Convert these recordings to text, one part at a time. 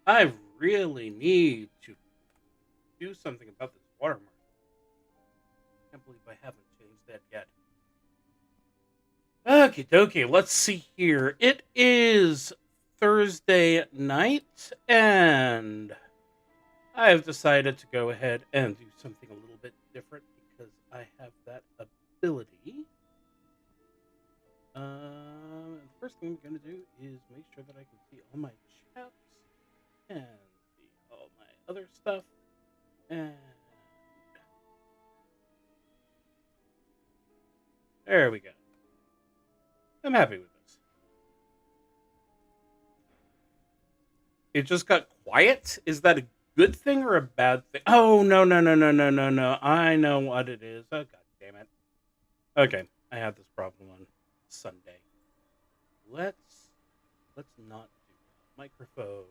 I really need to do something about this watermark. I can't believe I haven't changed that yet. Okie dokie, let's see here. It is Thursday night, and I've decided to go ahead and do something a little bit different because I have that ability. The first thing I'm going to do is make sure that I can see all my chats and see all my other stuff. And there we go. I'm happy with this. It just got quiet? Is that a good thing or a bad thing? Oh, no, no, no, no, no, no, no. I know what it is. Oh, god damn it. Okay, I had this problem on Sunday. Let's not do that. Microphone.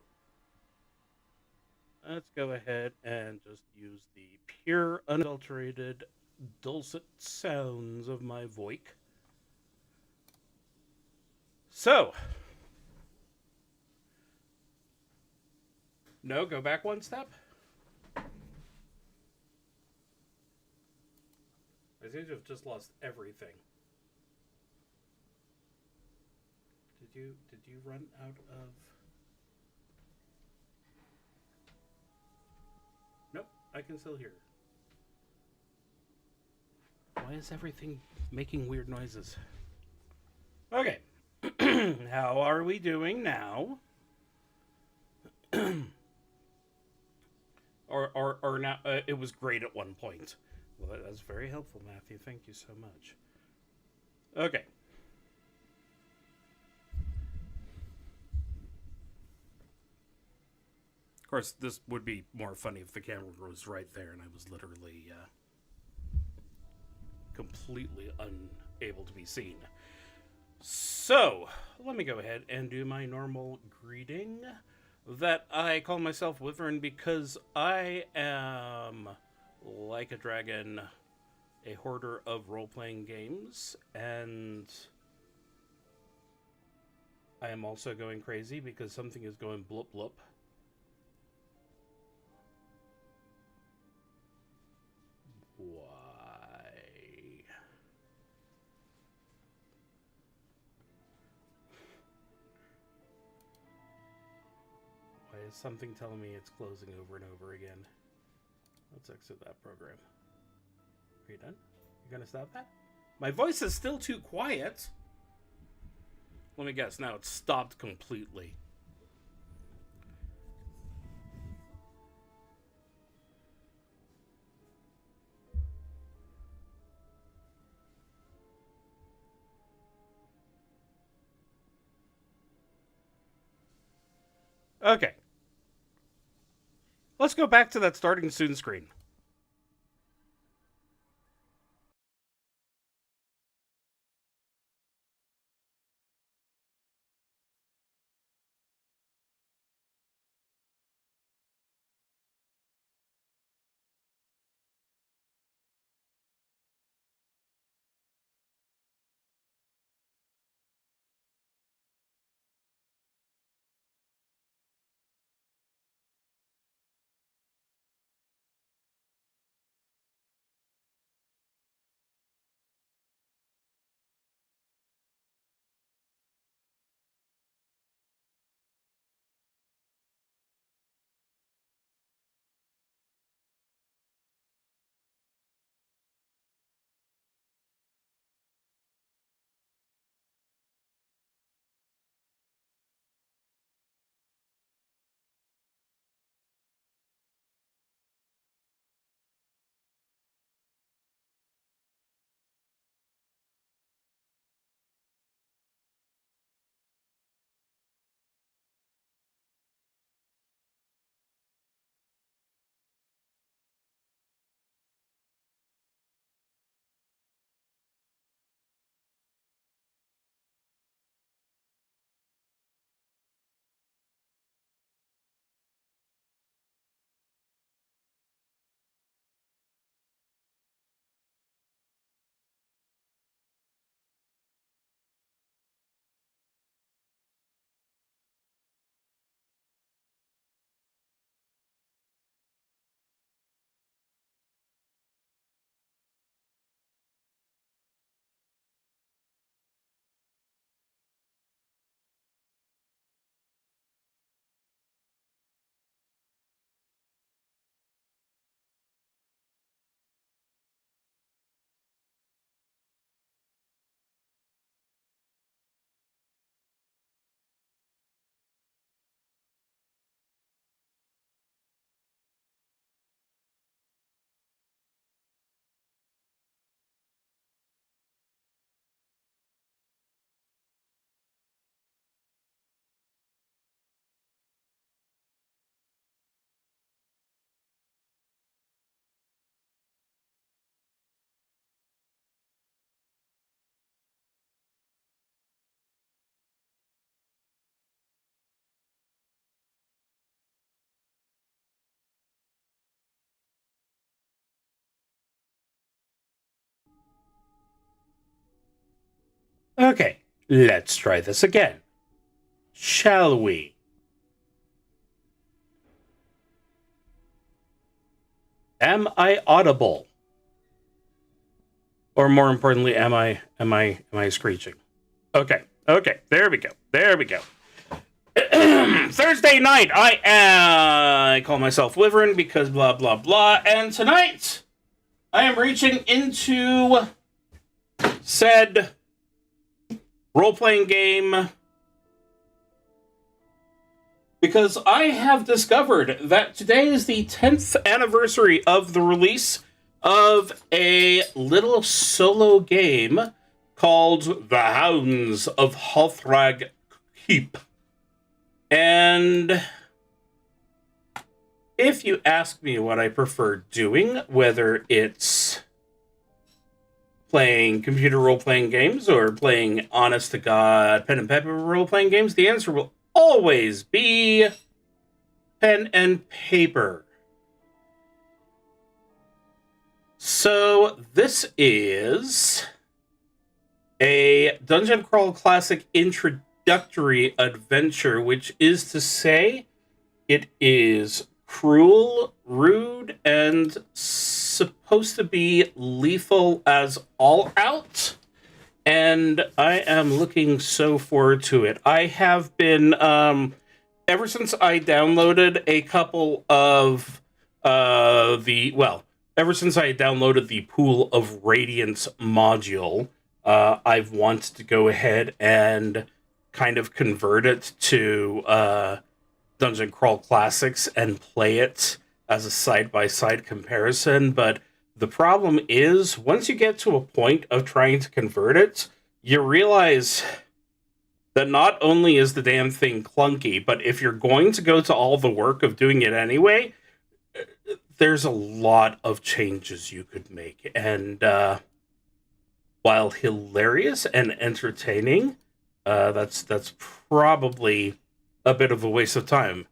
Let's go ahead and just use the pure, unadulterated, dulcet sounds of my voice. So, no, go back one step. I seem to have just lost everything. Did you run out of? Nope, I can still hear. Why is everything making weird noises? Okay. How are we doing now? or now it was great at one point. Well, that's very helpful, Matthew. Thank you so much. Okay. Of course, this would be more funny if the camera was right there and I was literally completely unable to be seen. So, let me go ahead and do my normal greeting that I call myself Wyvern because I am, like a dragon, a hoarder of role-playing games, and I am also going crazy because something is going blip blip. Why? Why is something telling me it's closing over and over again? Let's exit that program. Are you done? You gonna stop that? My voice is still too quiet. Let me guess, now it's stopped completely. Okay. Let's go back to that starting soon screen. Okay, let's try this again. Shall we? Am I audible? Or more importantly, am I screeching? Okay, there we go. Thursday night, I call myself Wyvern because blah blah blah, and tonight I am reaching into said role-playing game because I have discovered that today is the 10th anniversary of the release of a little solo game called The Hounds of Halthrag Keep. And if you ask me what I prefer doing, whether it's playing computer role-playing games or playing honest-to-God pen and paper role-playing games, the answer will always be pen and paper. So this is a Dungeon Crawl Classic introductory adventure, which is to say it is cruel, rude, and supposed to be lethal as all out. And I am looking so forward to it. I have been, ever since I downloaded a couple of ever since I downloaded the Pool of Radiance module, I've wanted to go ahead and kind of convert it to Dungeon Crawl Classics and play it as a side-by-side comparison, but the problem is, once you get to a point of trying to convert it, you realize that not only is the damn thing clunky, but if you're going to go to all the work of doing it anyway, there's a lot of changes you could make. And while hilarious and entertaining, that's probably a bit of a waste of time.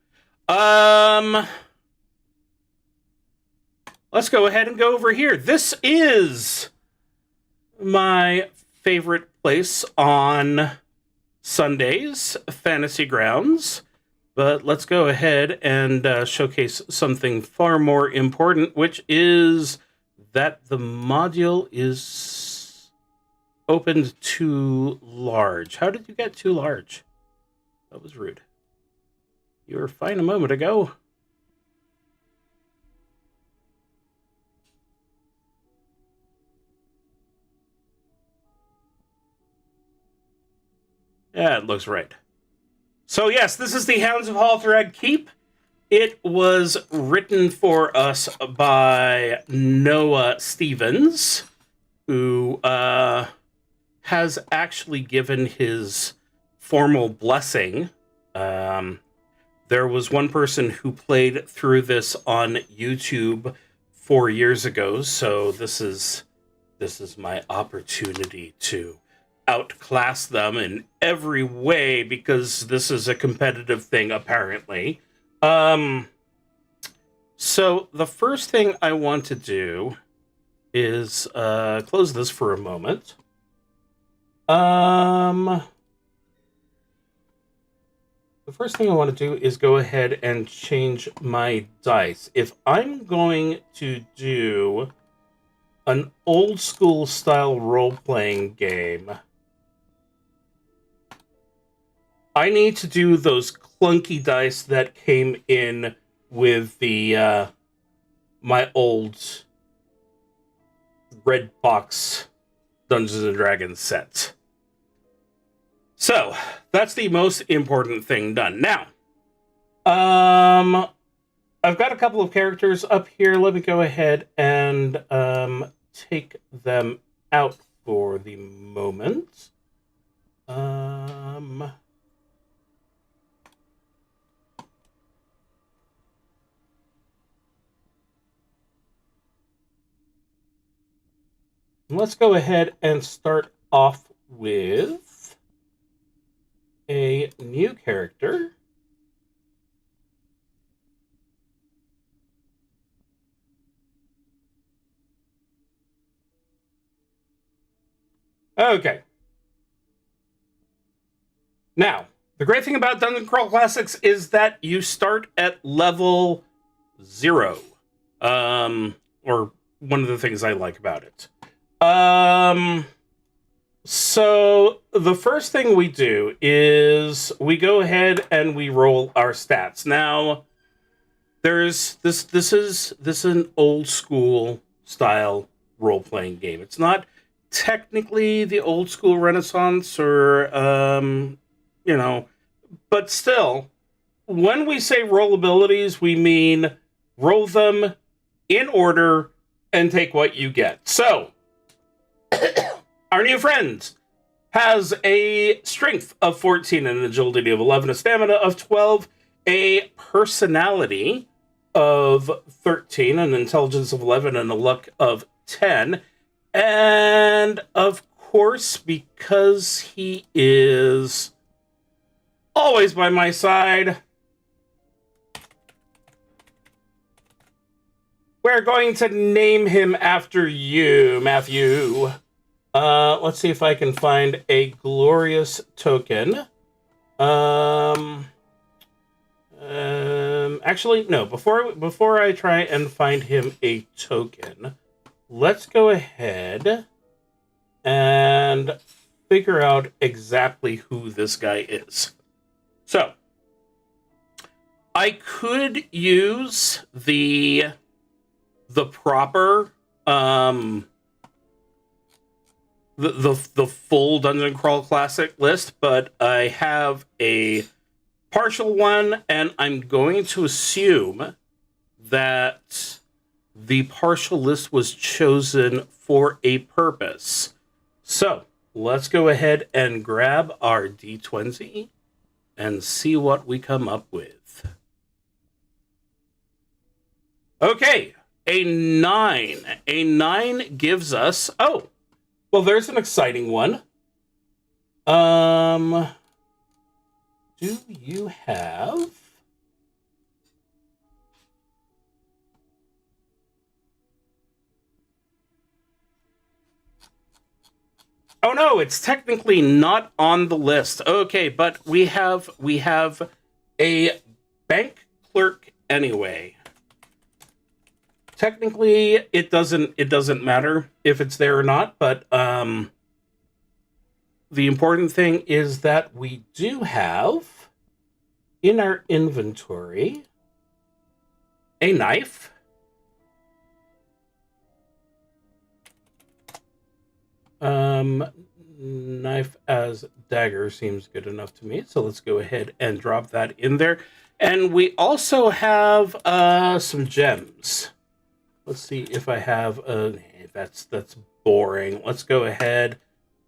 Let's go ahead and go over here. This is my favorite place on Sundays, Fantasy Grounds. But let's go ahead and showcase something far more important, which is that the module is opened too large. How did you get too large? That was rude. You were fine a moment ago. Yeah, it looks right. So yes, this is the Hounds of Halthrag Keep. It was written for us by Noah Stevens, who has actually given his formal blessing. There was one person who played through this on YouTube 4 years ago, so this is my opportunity to outclass them in every way because this is a competitive thing, apparently. So the first thing I want to do is close this for a moment. The first thing I want to do is go ahead and change my dice. If I'm going to do an old school style role-playing game, I need to do those clunky dice that came in with the my old red box Dungeons and Dragons set. So that's the most important thing done. Now, I've got a couple of characters up here. Let me go ahead and take them out for the moment. Let's go ahead and start off with a new character. Okay. Now, the great thing about Dungeon Crawl Classics is that you start at level 0. Or one of the things I like about it. So the first thing we do is we go ahead and we roll our stats. Now, there's this is an old school style role-playing game. It's not technically the old school Renaissance or but still, when we say roll abilities, we mean roll them in order and take what you get. So, our new friend has a strength of 14, an agility of 11, a stamina of 12, a personality of 13, an intelligence of 11, and a luck of 10. And, of course, because he is always by my side, we're going to name him after you, Matthew. Let's see if I can find a glorious token. Actually, no. Before I try and find him a token, let's go ahead and figure out exactly who this guy is. So, I could use the proper the full Dungeon Crawl Classic list, but I have a partial one, and I'm going to assume that the partial list was chosen for a purpose. So, let's go ahead and grab our D20 and see what we come up with. Okay, a 9. A 9 gives us... Oh, well, there's an exciting one. Do you have... Oh no, it's technically not on the list. Okay, but we have a bank clerk anyway. Technically, it doesn't matter if it's there or not, but the important thing is that we do have in our inventory a knife, knife as dagger seems good enough to me, so let's go ahead and drop that in there. And we also have some gems. Let's see if I have that's boring. Let's go ahead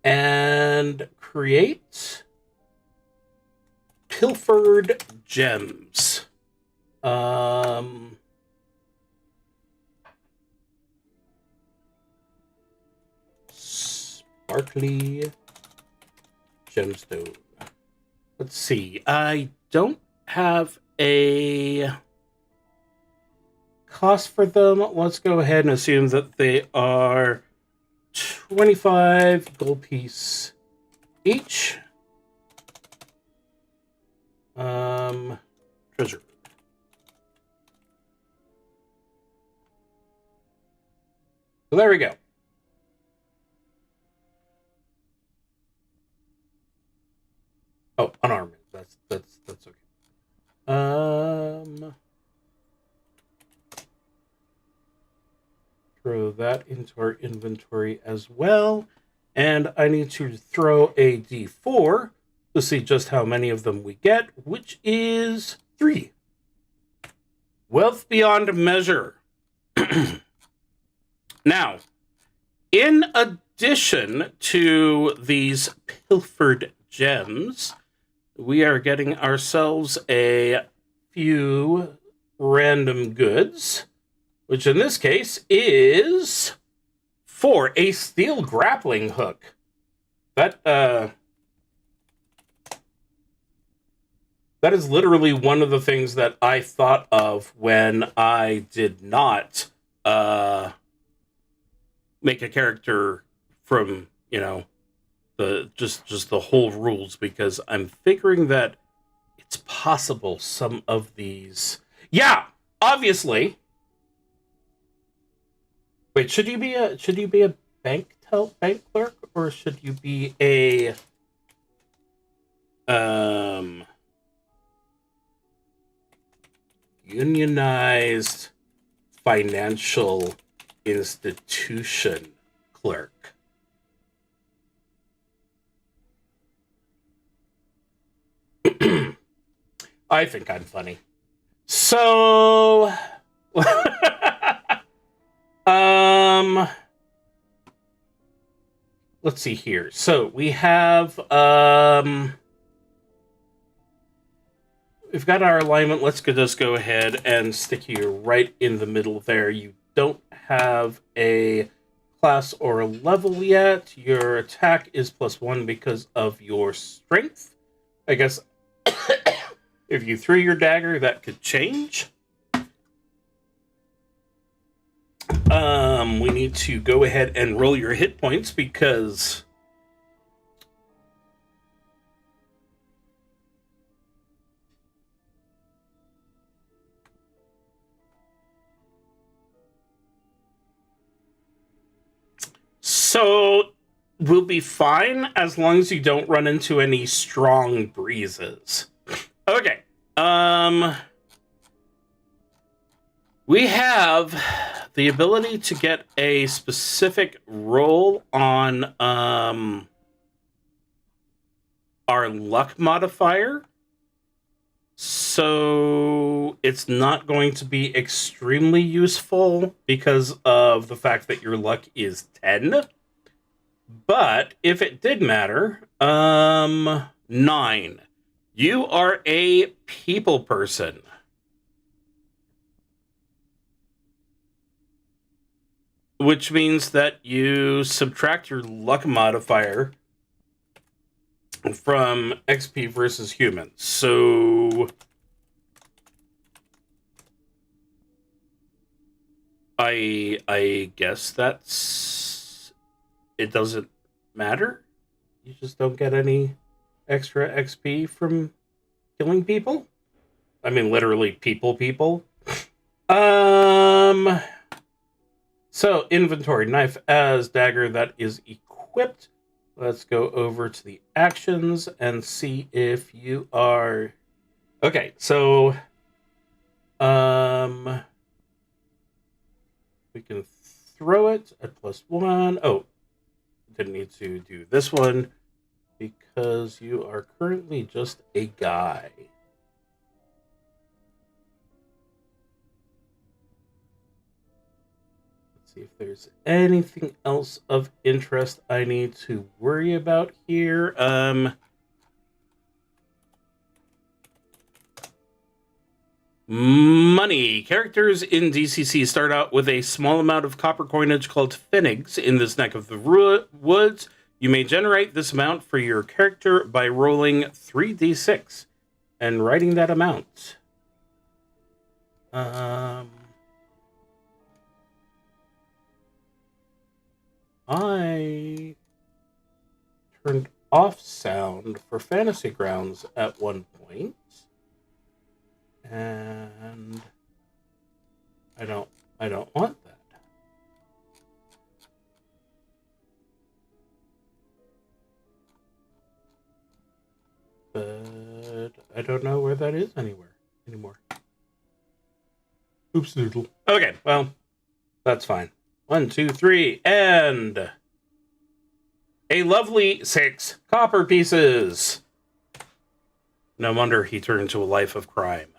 and create pilfered gems. Sparkly gemstone. Let's see. I don't have a cost for them. Let's go ahead and assume that they are 25 gold piece each. Treasure. So there we go. Oh, unarmed. That's okay. Throw that into our inventory as well. And I need to throw a D4 to see just how many of them we get, which is 3. Wealth beyond measure. Now, in addition to these pilfered gems, we are getting ourselves a few random goods, which in this case is for a steel grappling hook. That is literally one of the things that I thought of when I did not make a character from, just the whole rules, because I'm figuring that it's possible some of these. Yeah, obviously. Wait, should you be a bank clerk, or should you be a unionized financial institution clerk? I think I'm funny. So, let's see here. So we have, we've got our alignment. Let's just go ahead and stick you right in the middle there. You don't have a class or a level yet. Your attack is +1 because of your strength. I guess if you threw your dagger, that could change. We need to go ahead and roll your hit points, because so we'll be fine as long as you don't run into any strong breezes. Okay. We have the ability to get a specific roll on our luck modifier. So it's not going to be extremely useful because of the fact that your luck is 10. But if it did matter, 9. You are a people person. Which means that you subtract your luck modifier from XP versus humans. So I guess that's, it doesn't matter. You just don't get any extra XP from killing people. I mean, literally people. So inventory, knife as dagger that is equipped. Let's go over to the actions and see if you are okay. So we can throw it at +1. Oh, didn't need to do this one because you are currently just a guy. See if there's anything else of interest I need to worry about here. Money. Characters in DCC start out with a small amount of copper coinage called pfennigs in this neck of the woods. You may generate this amount for your character by rolling 3d6 and writing that amount. I turned off sound for Fantasy Grounds at one point, and I don't want that. But I don't know where that is anymore. Oops doodle. Okay, well, that's fine. 1, 2, 3, and a lovely 6 copper pieces. No wonder he turned into a life of crime.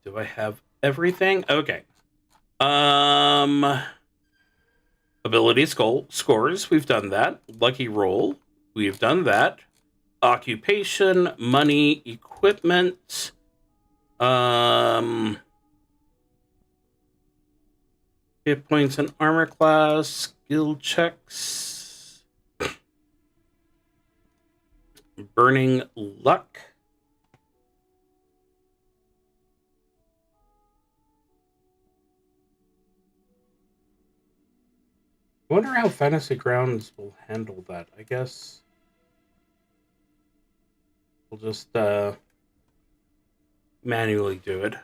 Do I have everything? Okay. Ability scores, we've done that. Lucky roll, we've done that. Occupation, money, equipment. Hit points and armor class, skill checks. Burning luck. I wonder how Fantasy Grounds will handle that. I guess we'll just manually do it.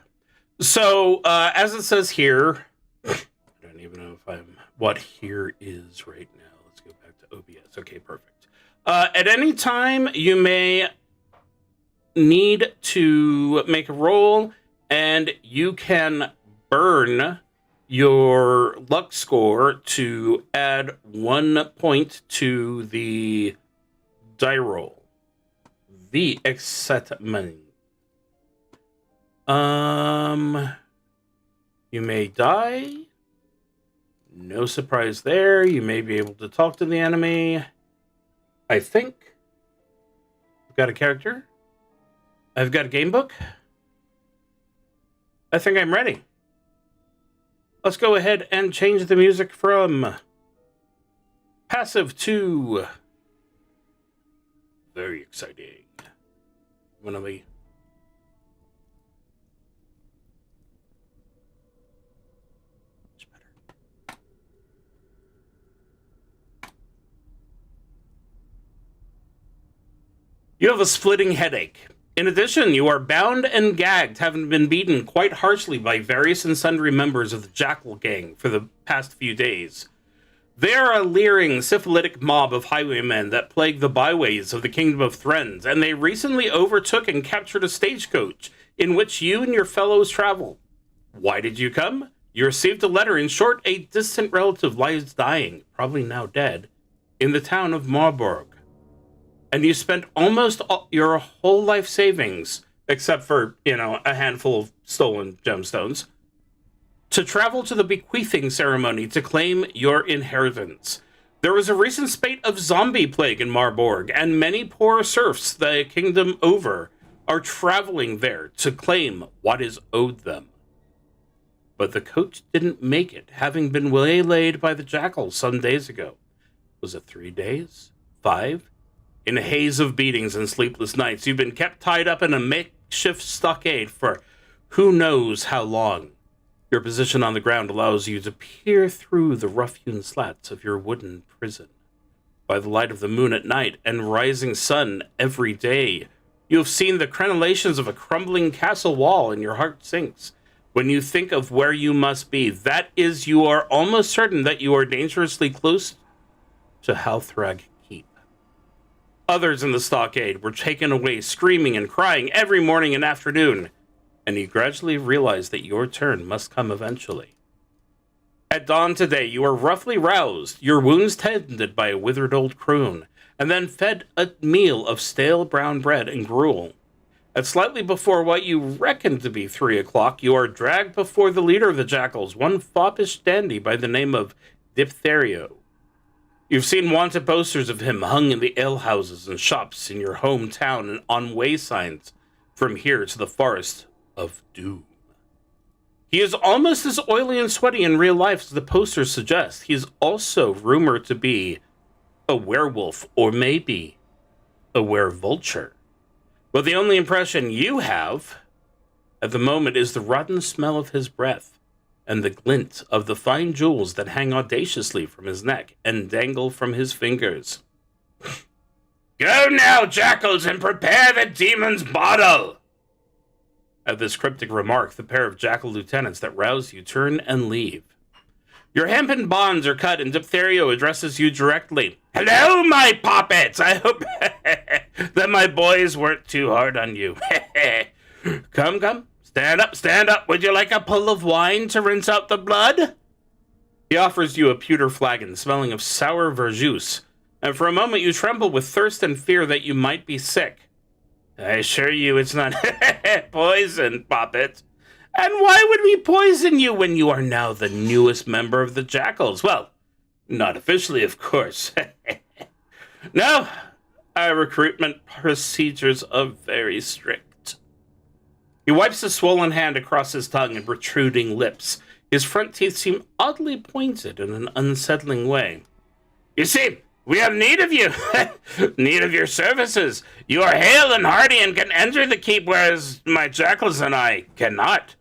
So, as it says here, I don't even know if I'm what here is right now. Let's go back to OBS. Okay, perfect. At any time, you may need to make a roll, and you can burn your luck score to add 1 point to the die roll. The excitement. You may die. No surprise there. You may be able to talk to the enemy. I think. I've got a character. I've got a game book. I think I'm ready. Let's go ahead and change the music from passive to very exciting. I'm gonna be much better. You have a splitting headache. In addition, you are bound and gagged, having been beaten quite harshly by various and sundry members of the Jackal Gang for the past few days. They are a leering, syphilitic mob of highwaymen that plague the byways of the Kingdom of Thrends, and they recently overtook and captured a stagecoach in which you and your fellows travel. Why did you come? You received a letter. In short, a distant relative lies dying, probably now dead, in the town of Marburg. And you spent almost your whole life savings, except for, a handful of stolen gemstones, to travel to the bequeathing ceremony to claim your inheritance. There was a recent spate of zombie plague in Marburg, and many poor serfs the kingdom over are traveling there to claim what is owed them. But the coach didn't make it, having been waylaid by the jackals some days ago. Was it 3 days? 5? In a haze of beatings and sleepless nights, you've been kept tied up in a makeshift stockade for who knows how long. Your position on the ground allows you to peer through the rough-hewn slats of your wooden prison. By the light of the moon at night and rising sun every day, you have seen the crenellations of a crumbling castle wall, and your heart sinks. When you think of where you must be, that is, you are almost certain that you are dangerously close to HOUNDS. Others in the stockade were taken away screaming and crying every morning and afternoon, and you gradually realize that your turn must come eventually. At dawn today, you are roughly roused, your wounds tended by a withered old crone, and then fed a meal of stale brown bread and gruel. At slightly before what you reckon to be 3 o'clock, you are dragged before the leader of the jackals, one foppish dandy by the name of Diphtherio. You've seen wanted posters of him hung in the alehouses and shops in your hometown and on way signs from here to the forest of doom. He is almost as oily and sweaty in real life as the posters suggest. He is also rumored to be a werewolf, or maybe a werevulture. But the only impression you have at the moment is the rotten smell of his breath and the glint of the fine jewels that hang audaciously from his neck and dangle from his fingers. Go now, jackals, and prepare the demon's bottle! At this cryptic remark, the pair of jackal lieutenants that rouse you turn and leave. Your hempen bonds are cut, and Diphtherio addresses you directly. Hello, my poppets! I hope that my boys weren't too hard on you. Come. Stand up. Would you like a pull of wine to rinse out the blood? He offers you a pewter flagon smelling of sour verjuice, and for a moment you tremble with thirst and fear that you might be sick. I assure you it's not poison, Poppet. And why would we poison you when you are now the newest member of the Jackals? Well, not officially, of course. No, our recruitment procedures are very strict. He wipes his swollen hand across his tongue and protruding lips. His front teeth seem oddly pointed in an unsettling way. You see, we have need of you. Need of your services. You are hale and hearty and can enter the keep, whereas my jackals and I cannot.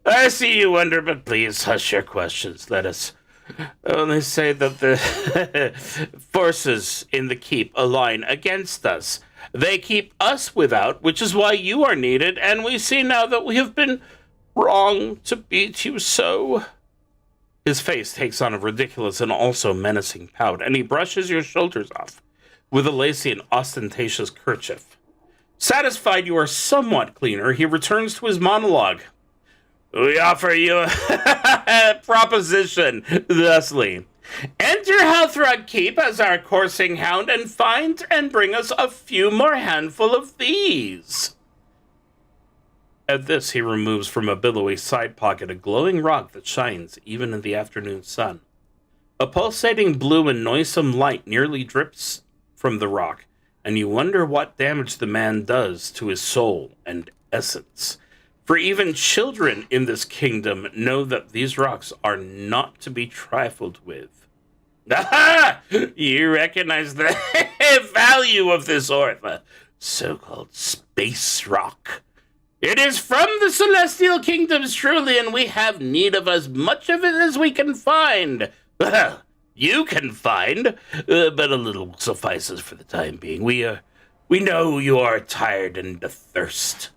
I see you wonder, but please hush your questions. Let us They say that the forces in the keep align against us. They keep us without, which is why you are needed, and we see now that we have been wrong to beat you so. His face takes on a ridiculous and also menacing pout, and he brushes your shoulders off with a lacy and ostentatious kerchief. Satisfied you are somewhat cleaner, he returns to his monologue. We offer you a proposition, thusly. Enter HOUNDS Keep as our coursing hound and find and bring us a few more handful of these. At this, he removes from a billowy side pocket a glowing rock that shines even in the afternoon sun. A pulsating blue and noisome light nearly drips from the rock, and you wonder what damage the man does to his soul and essence. For even children in this kingdom know that these rocks are not to be trifled with. Aha! You recognize the value of this ore, the so-called space rock. It is from the celestial kingdoms, truly, and we have need of as much of it as we can find. Well, you can find, but a little suffices for the time being. We know you are tired and athirst.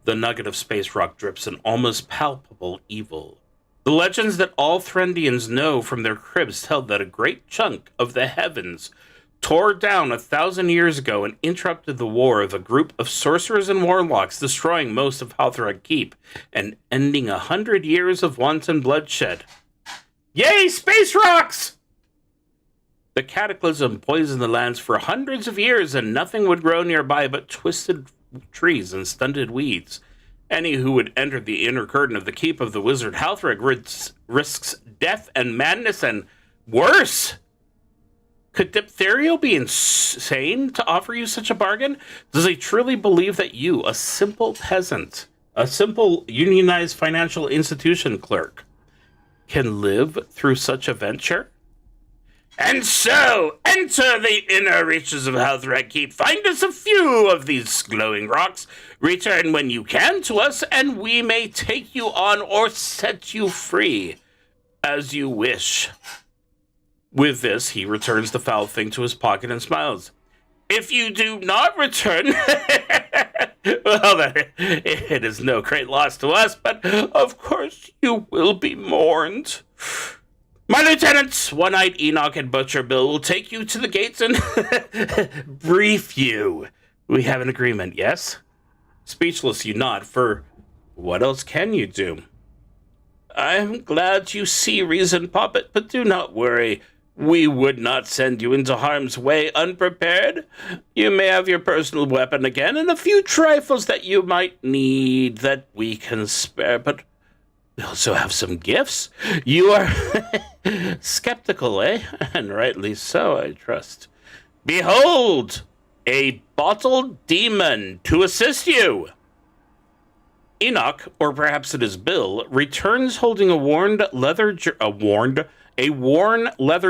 The nugget of space rock drips an almost palpable evil. The legends that all Threndians know from their cribs tell that a great chunk of the heavens tore down 1,000 years ago and interrupted the war of a group of sorcerers and warlocks, destroying most of HOUNDS Keep and ending 100 years of wanton bloodshed. Yay, space rocks! The cataclysm poisoned the lands for hundreds of years, and nothing would grow nearby but twisted trees and stunted weeds. Any who would enter the inner curtain of the keep of the wizard HOUNDS risks death and madness, and worse. Could Diphtherio be insane to offer you such a bargain? Does he truly believe that you, a simple peasant, a simple unionized financial institution clerk, can live through such a venture? And so, enter the inner reaches of HOUNDS Keep. Find us a few of these glowing rocks. Return when you can to us, and we may take you on or set you free, as you wish. With this, he returns the foul thing to his pocket and smiles. If you do not return, well, it is no great loss to us, but of course you will be mourned. My lieutenants, One-Eyed Enoch and Butcher Bill, will take you to the gates and brief you. We have an agreement, yes? Speechless, you nod, for what else can you do? I'm glad you see reason, Poppet, but do not worry. We would not send you into harm's way unprepared. You may have your personal weapon again and a few trifles that you might need that we can spare, but we also have some gifts. You are skeptical, eh? And rightly so, I trust. Behold, a bottled demon to assist you. Enoch, or perhaps it is Bill, returns holding a worn leather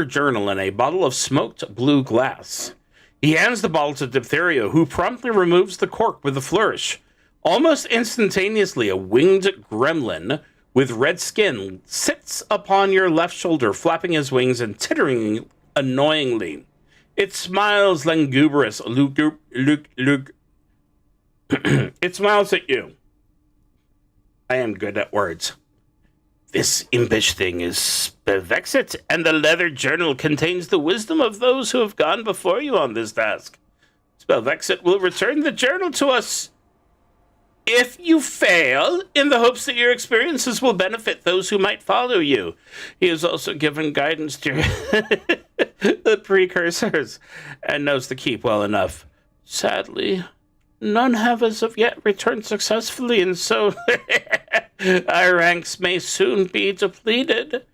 journal and a bottle of smoked blue glass. He hands the bottle to Diphtherio, who promptly removes the cork with a flourish. Almost instantaneously, a winged gremlin with red skin sits upon your left shoulder, flapping his wings and tittering annoyingly. It smiles languorous. It smiles at you. I am good at words. This impish thing is Spellvexit, and the leather journal contains the wisdom of those who have gone before you on this task. Spellvexit will return the journal to us if you fail, in the hopes that your experiences will benefit those who might follow you. He has also given guidance to the precursors, and knows the keep well enough. Sadly, none have as of yet returned successfully, and so our ranks may soon be depleted.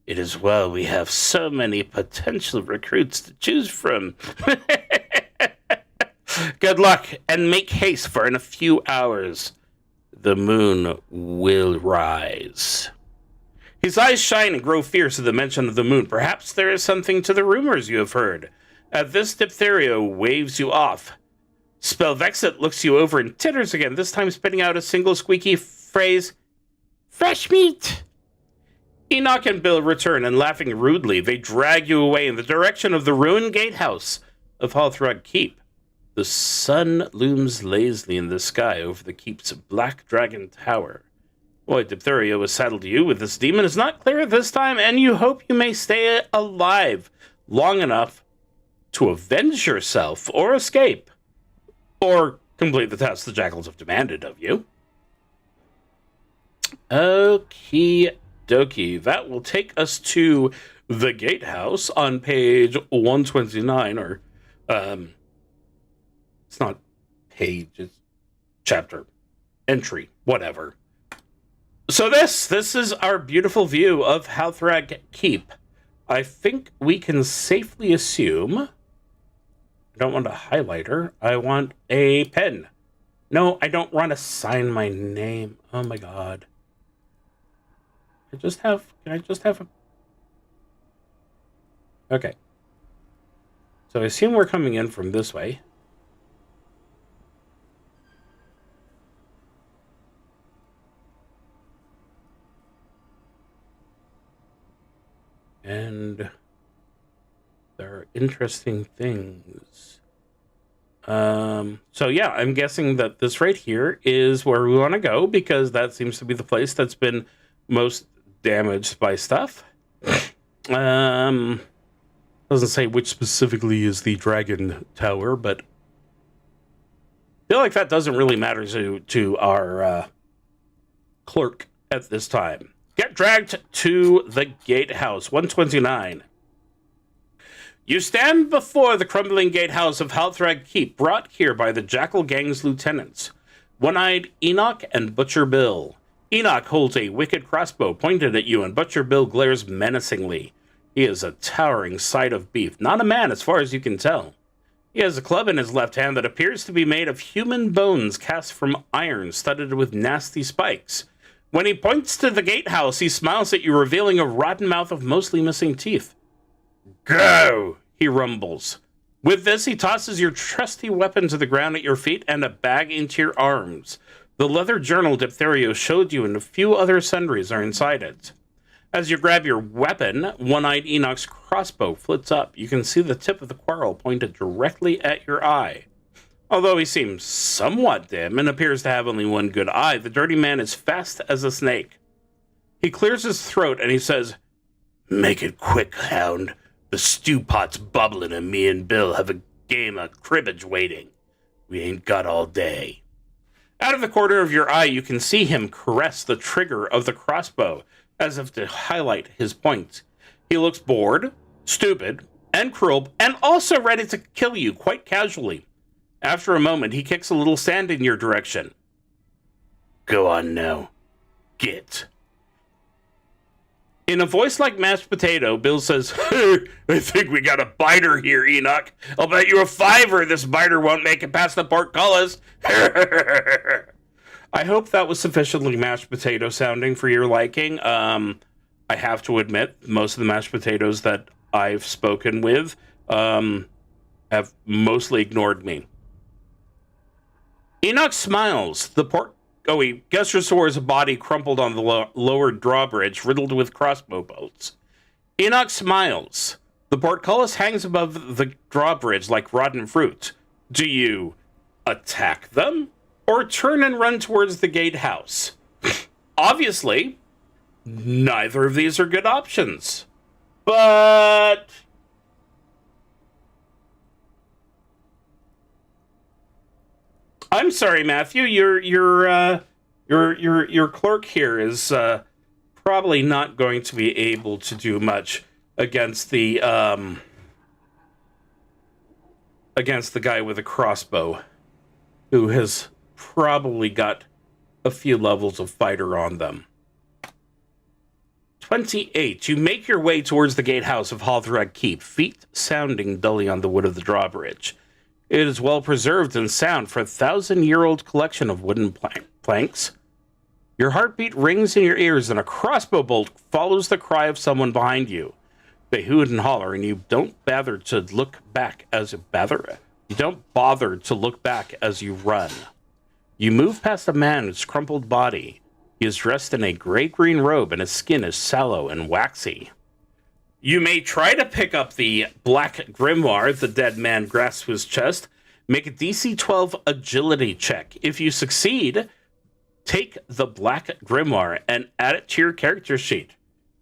It is well we have so many potential recruits to choose from. Good luck, and make haste, for in a few hours the moon will rise. His eyes shine and grow fierce at the mention of the moon. Perhaps there is something to the rumors you have heard. At this, Diphtherio waves you off. Spellvexit looks you over and titters again, this time spitting out a single squeaky phrase, "Fresh meat!" Enoch and Bill return, and laughing rudely, they drag you away in the direction of the ruined gatehouse of HOUNDS Keep. The sun looms lazily in the sky over the keep's black dragon tower. Why Diphtheria was saddled to you with this demon is not clear this time, and you hope you may stay alive long enough to avenge yourself or escape, or complete the task the jackals have demanded of you. Okie dokie. That will take us to the gatehouse on page 129, or, it's not page, it's chapter, entry, whatever. So this is our beautiful view of HOUNDS Keep. I think we can safely assume, I don't want a highlighter, I want a pen. No, I don't want to sign my name. Oh my god. Can I just have a... Okay. So I assume we're coming in from this way. And there are interesting things. So yeah, I'm guessing that this right here is where we want to go, because that seems to be the place that's been most damaged by stuff. Doesn't say which specifically is the dragon tower, but I feel like that doesn't really matter to our clerk at this time. Get dragged to the gatehouse, 129. You stand before the crumbling gatehouse of HOUNDS Keep, brought here by the Jackal Gang's lieutenants, One-Eyed Enoch and Butcher Bill. Enoch holds a wicked crossbow pointed at you, and Butcher Bill glares menacingly. He is a towering sight of beef, not a man as far as you can tell. He has a club in his left hand that appears to be made of human bones cast from iron, studded with nasty spikes. When he points to the gatehouse, he smiles at you, revealing a rotten mouth of mostly missing teeth. Go, he rumbles. With this, he tosses your trusty weapon to the ground at your feet and a bag into your arms. The leather journal Diphtheria showed you and a few other sundries are inside it. As you grab your weapon, One-Eyed Enoch's crossbow flits up. You can see the tip of the quarrel pointed directly at your eye. Although he seems somewhat dim and appears to have only one good eye, the dirty man is fast as a snake. He clears his throat and he says, "Make it quick, Hound. The stew pot's bubbling and me and Bill have a game of cribbage waiting. We ain't got all day." Out of the corner of your eye, you can see him caress the trigger of the crossbow, as if to highlight his point. He looks bored, stupid, and cruel, and also ready to kill you quite casually. After a moment, he kicks a little sand in your direction. "Go on now. Get." In a voice like mashed potato, Bill says, "I think we got a biter here, Enoch. I'll bet you a $5 this biter won't make it past the portcullis." I hope that was sufficiently mashed potato sounding for your liking. I have to admit, most of the mashed potatoes that I've spoken with have mostly ignored me. Enoch smiles. He gestures towards a body crumpled on the lower drawbridge, riddled with crossbow bolts. Enoch smiles. The portcullis hangs above the drawbridge like rotten fruit. Do you attack them, or turn and run towards the gatehouse? Obviously, neither of these are good options. But I'm sorry, Matthew. Your clerk here is probably not going to be able to do much against the guy with a crossbow, who has probably got a few levels of fighter on them. 28. You make your way towards the gatehouse of HOUNDS Keep, feet sounding dully on the wood of the drawbridge. It is well preserved and sound for a 1,000-year-old collection of wooden planks. Your heartbeat rings in your ears, and a crossbow bolt follows the cry of someone behind you. They hoot and holler, and you don't bother to look back as you run. You move past a man, his crumpled body, He is dressed in a gray-green robe, and his skin is sallow and waxy. You may try to pick up the black grimoire. The dead man grasps his chest. Make a DC 12 agility check. If you succeed, take the black grimoire and add it to your character sheet.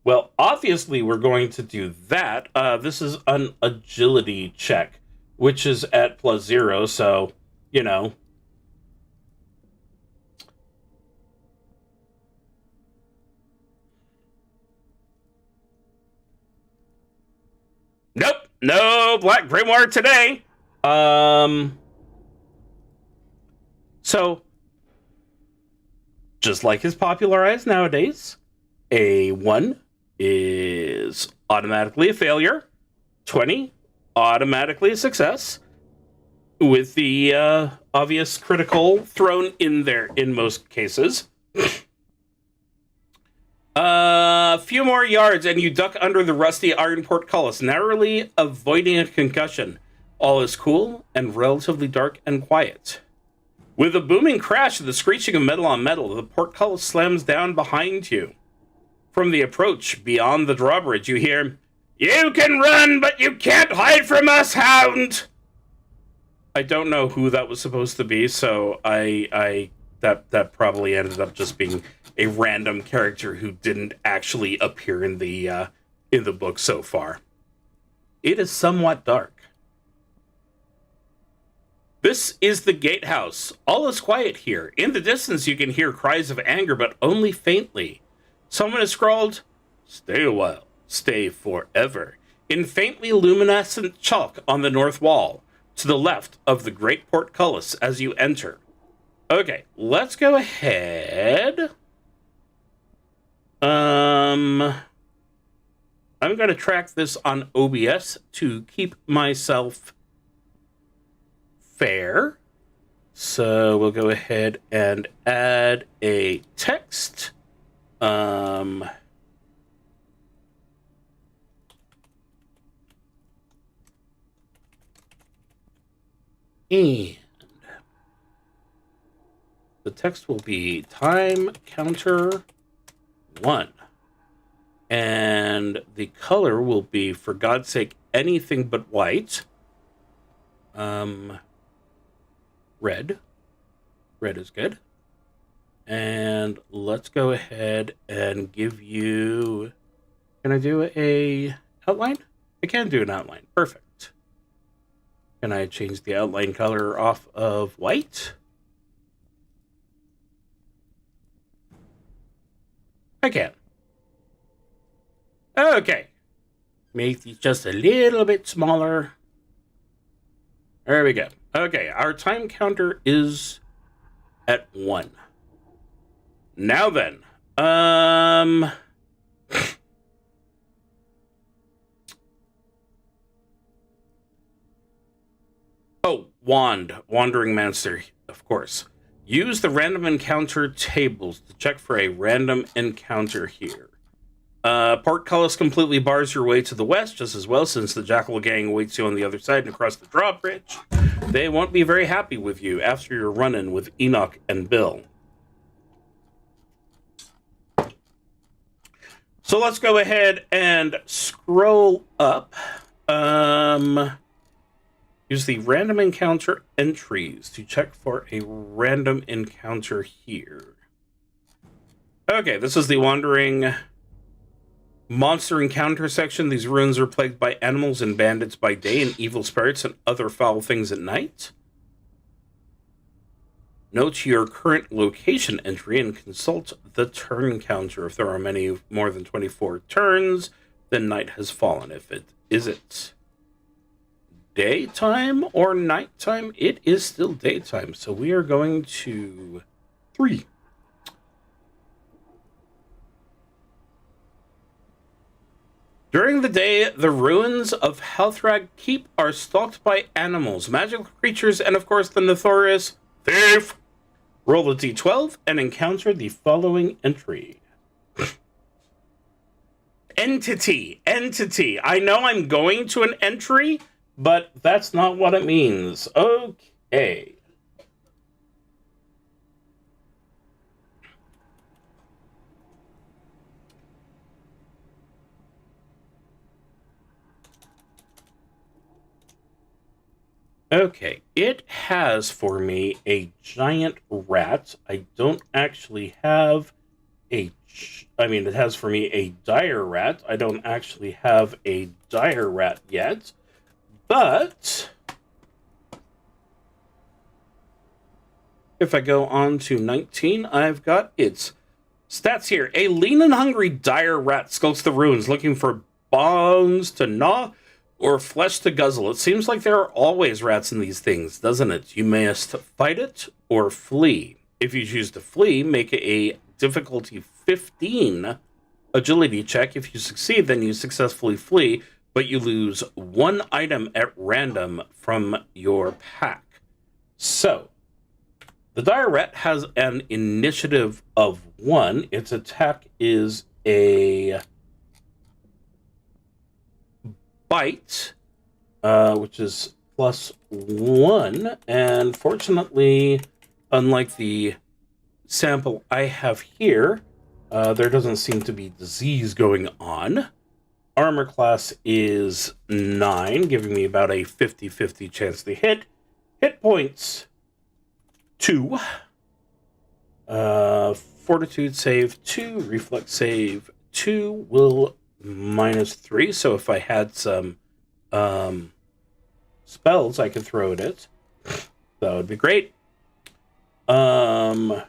Well, obviously, we're going to do that. This is an agility check, which is at +0, so, you know. Nope, no black grimoire today. So, just like is popularized nowadays, a 1 is automatically a failure, 20 automatically a success, with the obvious critical thrown in there in most cases. A few more yards and you duck under the rusty iron portcullis, narrowly avoiding a concussion. All is cool and relatively dark and quiet. With a booming crash and the screeching of metal on metal, the portcullis slams down behind you. From the approach beyond the drawbridge, you hear, "You can run, but you can't hide from us, Hound!" I don't know who that was supposed to be, so that probably ended up just being a random character who didn't actually appear in the book so far. It is somewhat dark. This is the gatehouse. All is quiet here. In the distance, you can hear cries of anger, but only faintly. Someone has scrawled, "Stay a while, stay forever," in faintly luminescent chalk on the north wall, to the left of the great portcullis as you enter. Okay, let's go ahead. I'm going to track this on OBS to keep myself fair. So we'll go ahead and add a text. And the text will be time counter 1. And the color will be, for God's sake, anything but white. Red. Red is good. And let's go ahead and give you... Can I do a outline? I can do an outline. Perfect. Can I change the outline color off of white? I can. Okay. Make these just a little bit smaller. There we go. Okay, our time counter is at 1. Now then, oh, wand, wandering monster, of course. Use the random encounter tables to check for a random encounter here. Portcullis completely bars your way to the west just as well, since the Jackal Gang awaits you on the other side and across the drawbridge. They won't be very happy with you after your run-in with Enoch and Bill. So let's go ahead and scroll up. Use the random encounter entries to check for a random encounter here. Okay, this is the wandering monster encounter section. These ruins are plagued by animals and bandits by day and evil spirits and other foul things at night. Note your current location entry and consult the turn counter. If there are many more than 24 turns, then night has fallen. If it is it daytime or nighttime, it is still daytime. So we are going to 3. During the day, the ruins of Halthrag Keep are stalked by animals, magical creatures, and of course the notorious thief. Roll a d12 and encounter the following entry. Entity. I know I'm going to an entry, but that's not what it means. Okay. Okay, it has for me a giant rat. I don't actually have it has for me a dire rat. I don't actually have a dire rat yet, but if I go on to 19, I've got its stats here. A lean and hungry dire rat skulks the ruins looking for bones to gnaw or flesh to guzzle. It seems like there are always rats in these things, doesn't it? You must fight it or flee. If you choose to flee, make a difficulty 15 agility check. If you succeed, then you successfully flee, but you lose one item at random from your pack. So, the dire rat has an initiative of 1. Its attack is a bite, which is +1. And fortunately, unlike the sample I have here, there doesn't seem to be disease going on. Armor class is 9, giving me about a 50-50 chance to hit. Hit points 2. Fortitude save 2. Reflex save 2. Will -3. So if I had some spells I could throw at it, that would be great. And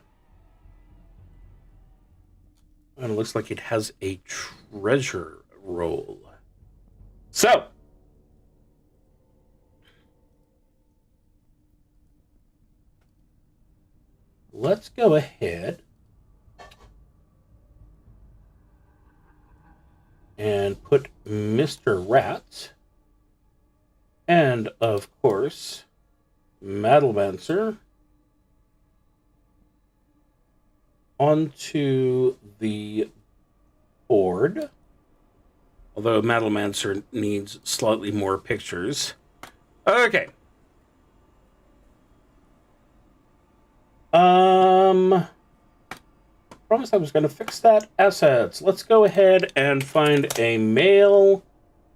it looks like it has a treasure roll. So, let's go ahead and put Mr. Rat and, of course, Madalmancer onto the board. Although Madalmancer needs slightly more pictures. Okay. Promised I was going to fix that. Assets. Let's go ahead and find a male.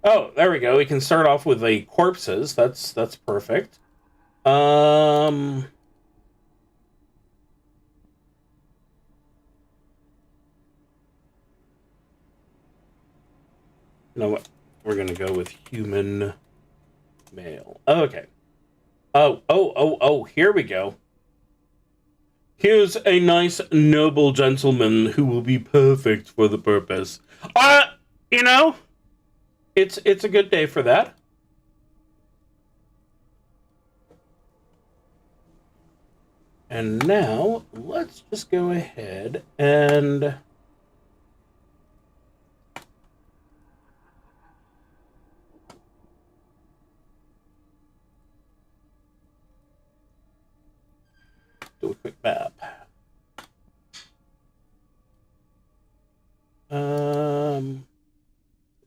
Oh, there we go. We can start off with the corpses. That's perfect. You know what? We're going to go with human male. Okay. Oh, here we go. Here's a nice, noble gentleman who will be perfect for the purpose. You know, it's a good day for that. And now, let's just go ahead and do a quick map.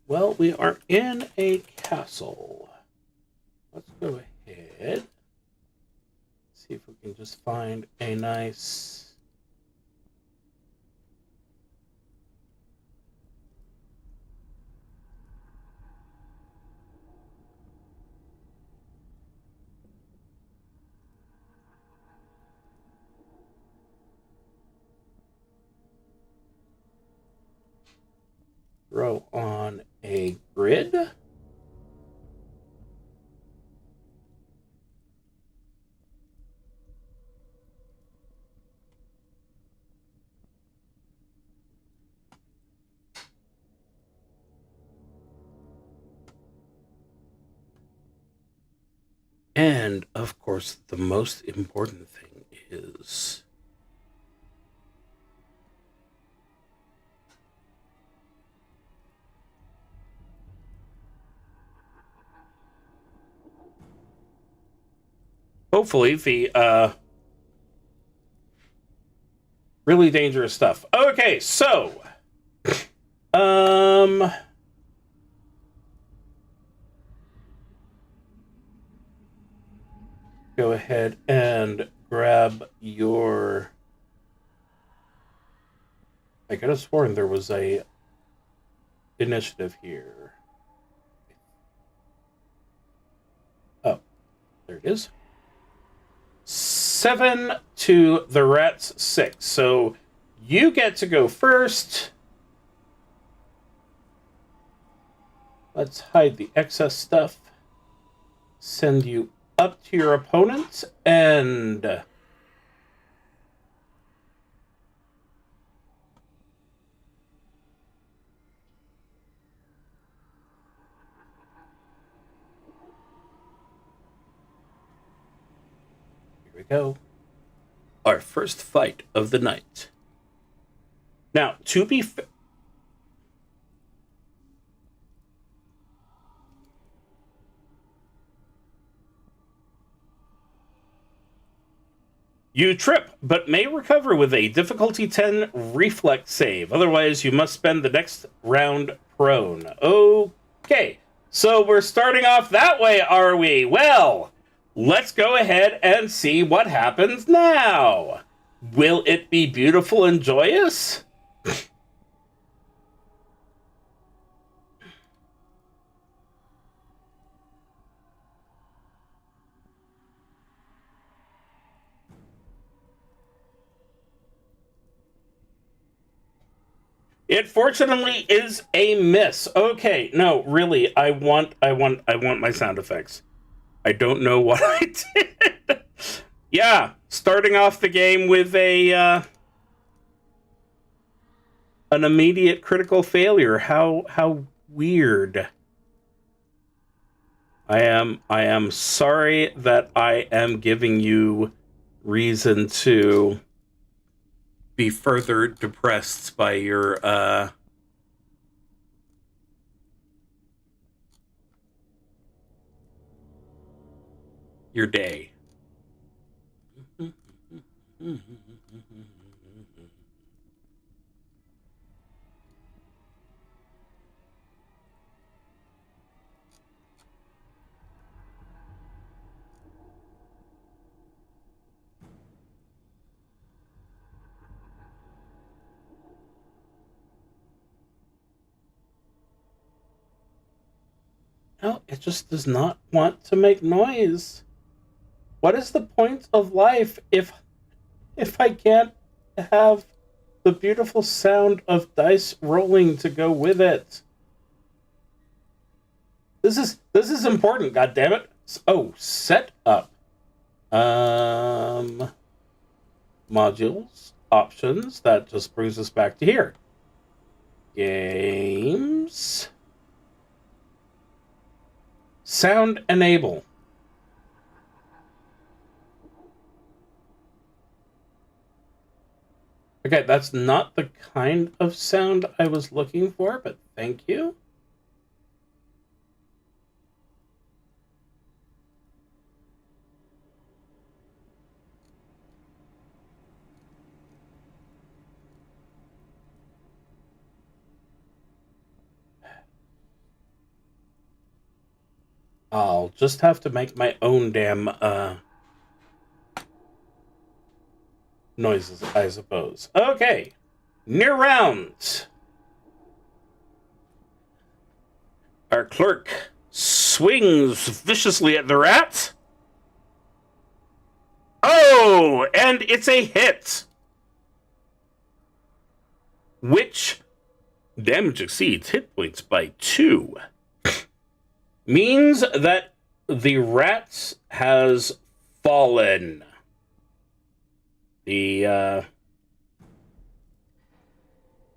Well, we are in a castle. Let's go ahead. See if we can just find a nice throw on a grid. And, of course, the most important thing is hopefully the really dangerous stuff. Okay, so go ahead and grab your... I could have sworn there was a initiative here. Oh, There it is. 7 to the rat's 6. So you get to go first. Let's hide the excess stuff. Send you up to your opponent, and here we go. Our first fight of the night. Now, to be fair, you trip, but may recover with a difficulty 10 reflex save. Otherwise, you must spend the next round prone. Okay, so we're starting off that way, are we? Well, let's go ahead and see what happens now. Will it be beautiful and joyous? It fortunately is a miss. Okay, no, really, I want my sound effects. I don't know what I did. Yeah, starting off the game with a an immediate critical failure. How weird. I am sorry that I am giving you reason to be further depressed by your day. No, it just does not want to make noise. What is the point of life if I can't have the beautiful sound of dice rolling to go with it? This is important, goddammit. Oh, set up. Modules, options, that just brings us back to here. Games. Sound enable. Okay, that's not the kind of sound I was looking for, but thank you. I'll just have to make my own damn noises, I suppose. Okay, near rounds. Our clerk swings viciously at the rat. Oh, and it's a hit. Which damage exceeds hit points by 2. Means that the rat has fallen. The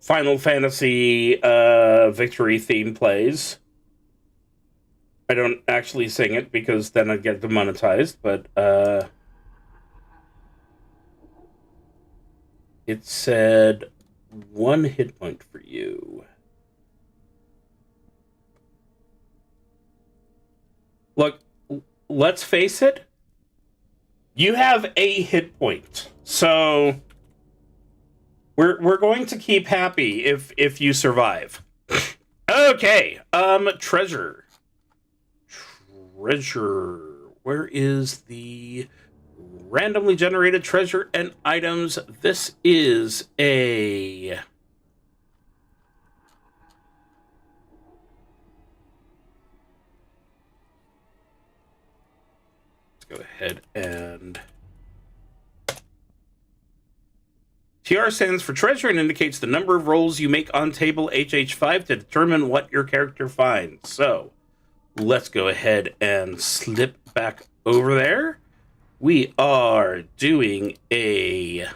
Final Fantasy victory theme plays. I don't actually sing it because then I'd get demonetized, but it said 1 hit point for you. Look, let's face it. You have a hit point, so we're going to keep happy if you survive. Okay, treasure. Where is the randomly generated treasure and items? This is a... Let's go ahead and... TR stands for treasure and indicates the number of rolls you make on table HH5 to determine what your character finds. So, let's go ahead and slip back over there. We are doing a...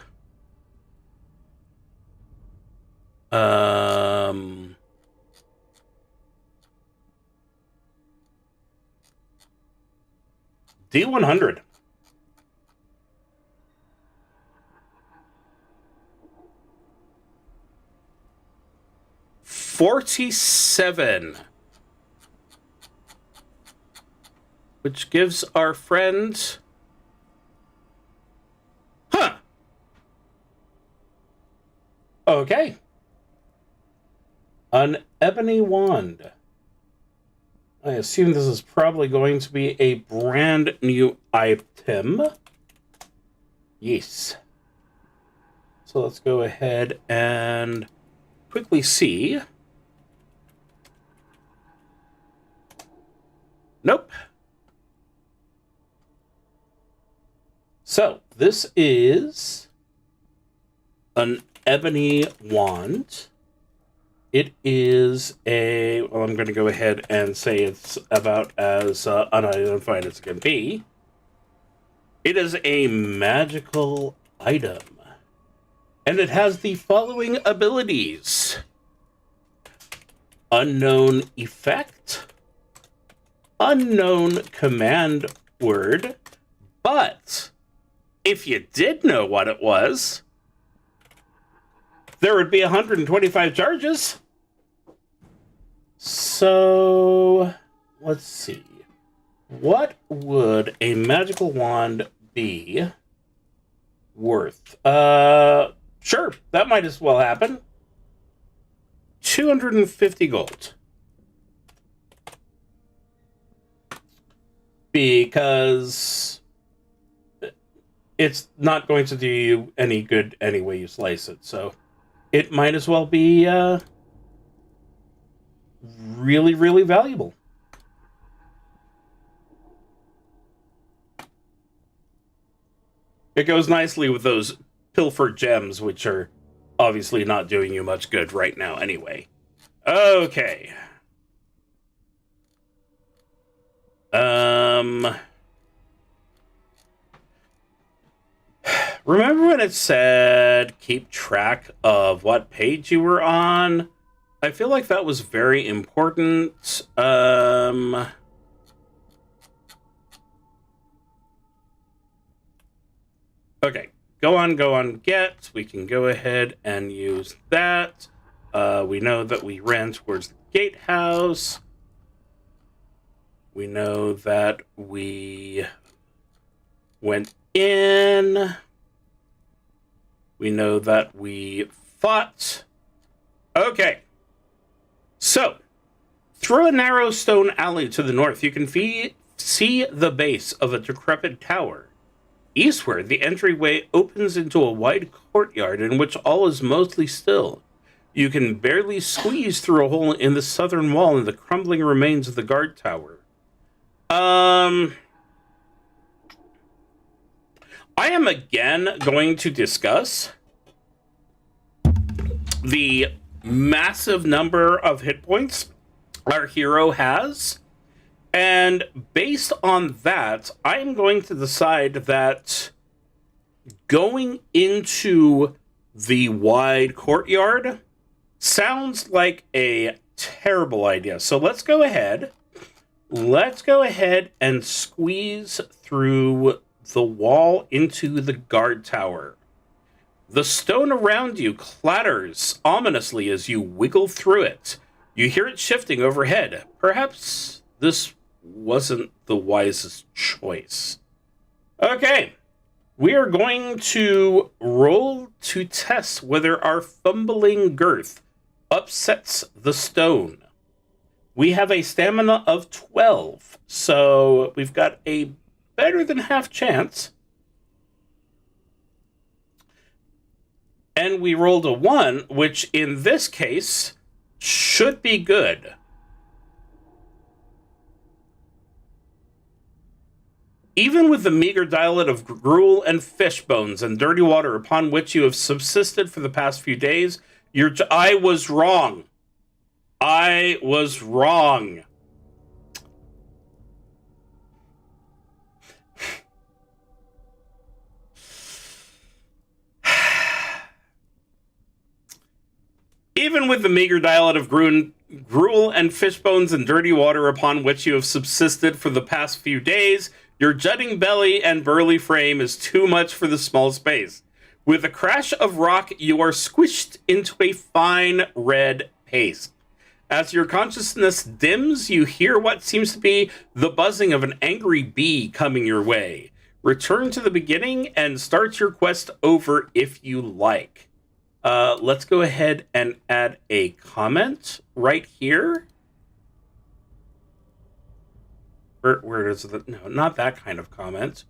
D100. $47. Which gives our friend... Huh. Okay. An ebony wand. I assume this is probably going to be a brand new item. Yes. So let's go ahead and quickly see. Nope. So this is an ebony wand. It is a, well, I'm going to go ahead and say it's about as unidentified as it can be. It is a magical item. And it has the following abilities. Unknown effect. Unknown command word. But if you did know what it was, there would be 125 charges. So, let's see. What would a magical wand be worth? Sure, that might as well happen. 250 gold. Because it's not going to do you any good any way you slice it, so it might as well be really, really valuable. It goes nicely with those pilfered gems, which are obviously not doing you much good right now anyway. Okay. Remember when it said keep track of what page you were on? I feel like that was very important. Okay, go on, get. We can go ahead and use that. We know that we ran towards the gatehouse. We know that we went in. We know that we fought. Okay. So, through a narrow stone alley to the north, you can see the base of a decrepit tower. Eastward, the entryway opens into a wide courtyard in which all is mostly still. You can barely squeeze through a hole in the southern wall in the crumbling remains of the guard tower. I am again going to discuss the massive number of hit points our hero has. And based on that, I'm going to decide that going into the wide courtyard sounds like a terrible idea. So let's go ahead. Let's go ahead and squeeze through the wall into the guard tower. The stone around you clatters ominously as you wiggle through it. You hear it shifting overhead. Perhaps this wasn't the wisest choice. Okay, we are going to roll to test whether our fumbling girth upsets the stone. We have a stamina of 12, so we've got a better than half chance. And we rolled a 1, which in this case should be good. Even with the meager diet of gruel and fish bones and dirty water upon which you have subsisted for the past few days, I was wrong. I was wrong. Even with the meager diet of gruel and fish bones and dirty water upon which you have subsisted for the past few days, your jutting belly and burly frame is too much for the small space. With a crash of rock, you are squished into a fine red paste. As your consciousness dims, you hear what seems to be the buzzing of an angry bee coming your way. Return to the beginning and start your quest over if you like. Let's go ahead and add a comment right here. Where does the... No, not that kind of comment.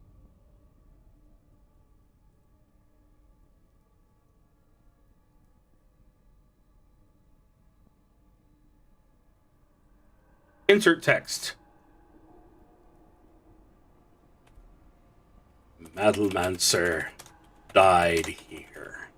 Insert text. Madalmancer died here.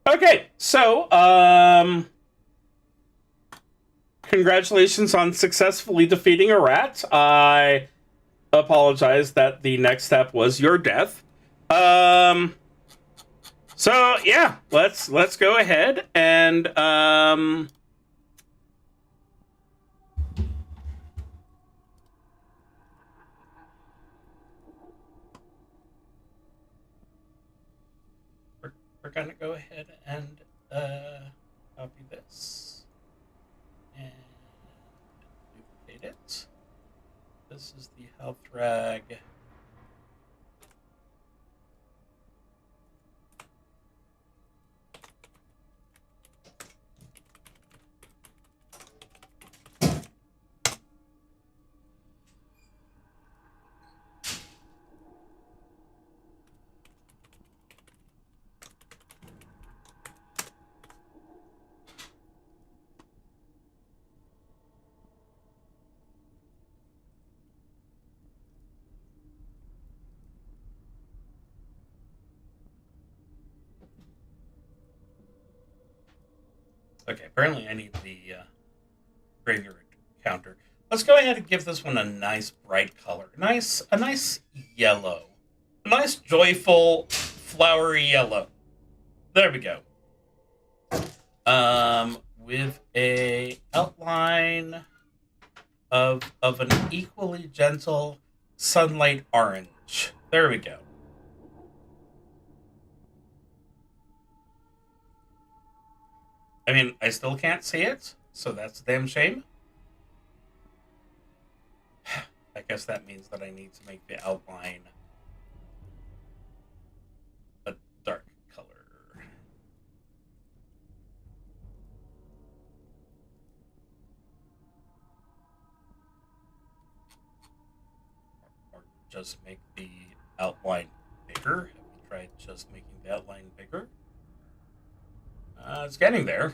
Okay, so, congratulations on successfully defeating a rat. I apologize that the next step was your death. So yeah, let's go ahead and, we're gonna go ahead and copy this and duplicate it. This is the health rag. Okay, apparently I need the graveyard counter. Let's go ahead and give this one a nice bright color. A nice yellow. A nice joyful flowery yellow. There we go. With a outline of an equally gentle sunlight orange. There we go. I mean, I still can't see it, so that's a damn shame. I guess that means that I need to make the outline a dark color. Or just make the outline bigger. Have we tried just making the outline bigger? It's getting there.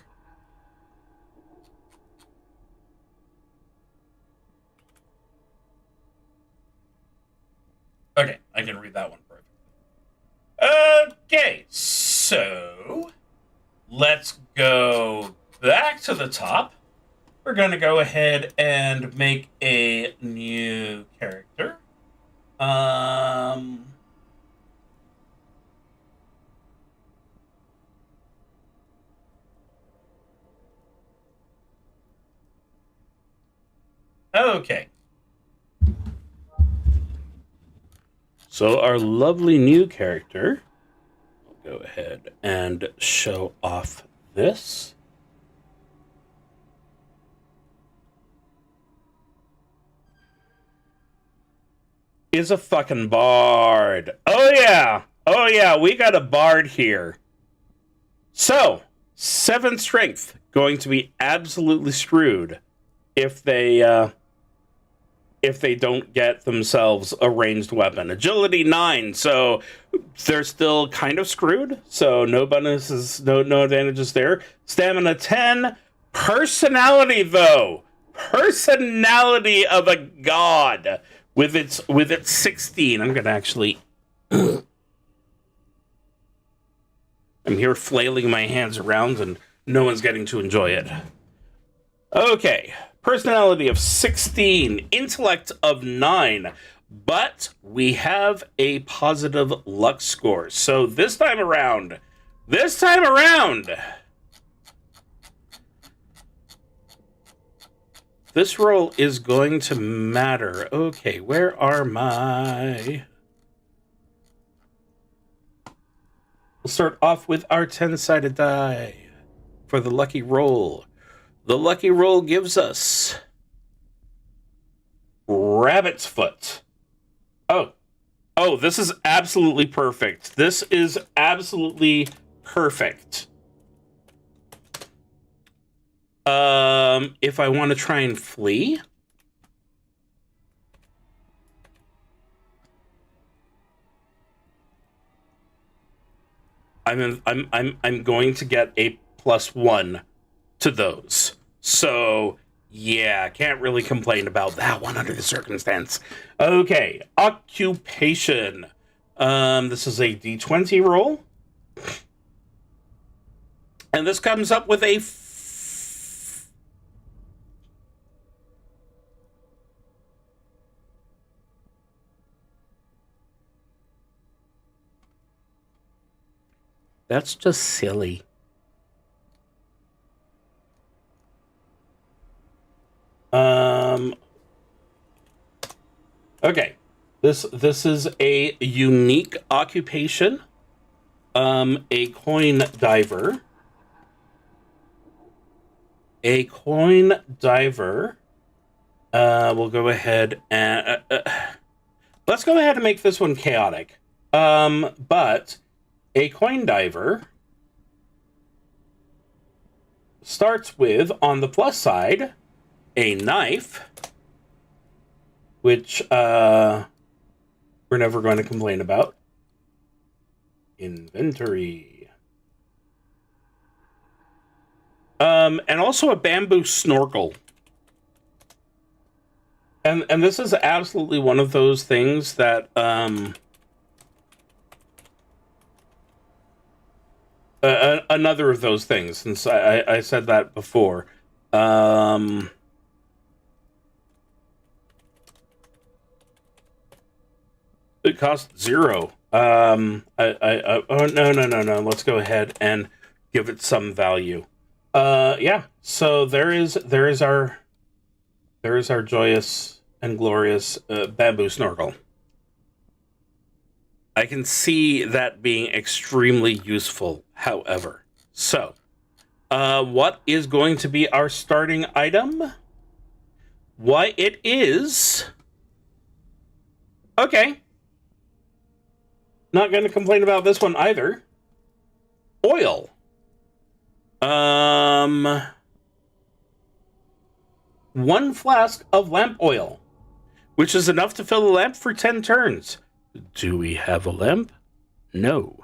Okay, I can read that one perfectly. Okay, so let's go back to the top. We're going to go ahead and make a new character. Okay. So our lovely new character, I'll go ahead and show off this. Is a fucking bard. Oh yeah, we got a bard here. So, 7 strength, going to be absolutely screwed if they if they don't get themselves a ranged weapon. Agility 9, so they're still kind of screwed. So no bonuses, no advantages there. Stamina 10. Personality, though. Personality of a god with its 16. I'm gonna actually. I'm here flailing my hands around, and no one's getting to enjoy it. Okay. Personality of 16, intellect of 9, but we have a positive luck score. So this time around, this roll is going to matter. Okay, where are my... We'll start off with our 10-sided die for the lucky roll. The lucky roll gives us rabbit's foot. Oh, this is absolutely perfect. This is absolutely perfect. If I want to try and flee, I'm going to get a +1 to those. So, yeah, can't really complain about that one under the circumstance. Okay, occupation. This is a D20 roll. And this comes up with a... That's just silly. Okay, this is a unique occupation. A coin diver. A coin diver. We'll go ahead and let's go ahead and make this one chaotic. But a coin diver starts with, on the plus side, a knife, which we're never going to complain about. Inventory. And also a bamboo snorkel. And this is absolutely one of those things that another of those things, since I said that before. It costs 0. Oh, no. Let's go ahead and give it some value. Yeah. So there is our joyous and glorious bamboo snorkel. I can see that being extremely useful, however. So, what is going to be our starting item? Why, it is... Okay. Not going to complain about this one either. Oil. 1 flask of lamp oil, which is enough to fill a lamp for 10 turns. Do we have a lamp? No.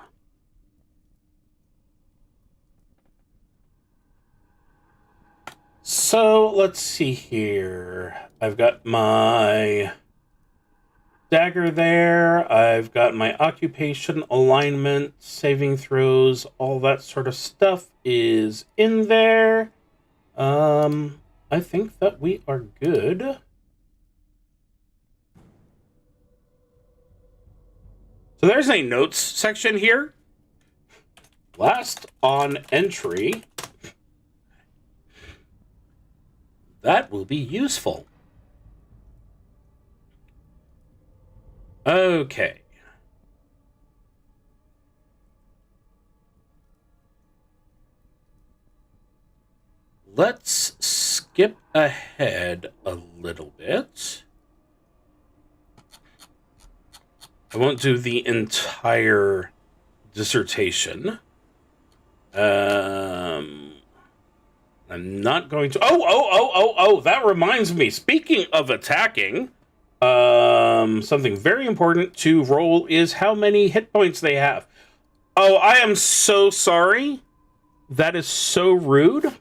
So, let's see here. I've got my dagger there. I've got my occupation, alignment, saving throws, all that sort of stuff is in there. I think that we are good. So there's a notes section here. Last on entry. That will be useful. Okay. Let's skip ahead a little bit. I won't do the entire dissertation. I'm not going to... Oh, that reminds me. Speaking of attacking, Something very important to roll is how many hit points they have. Oh, I am so sorry. That is so rude.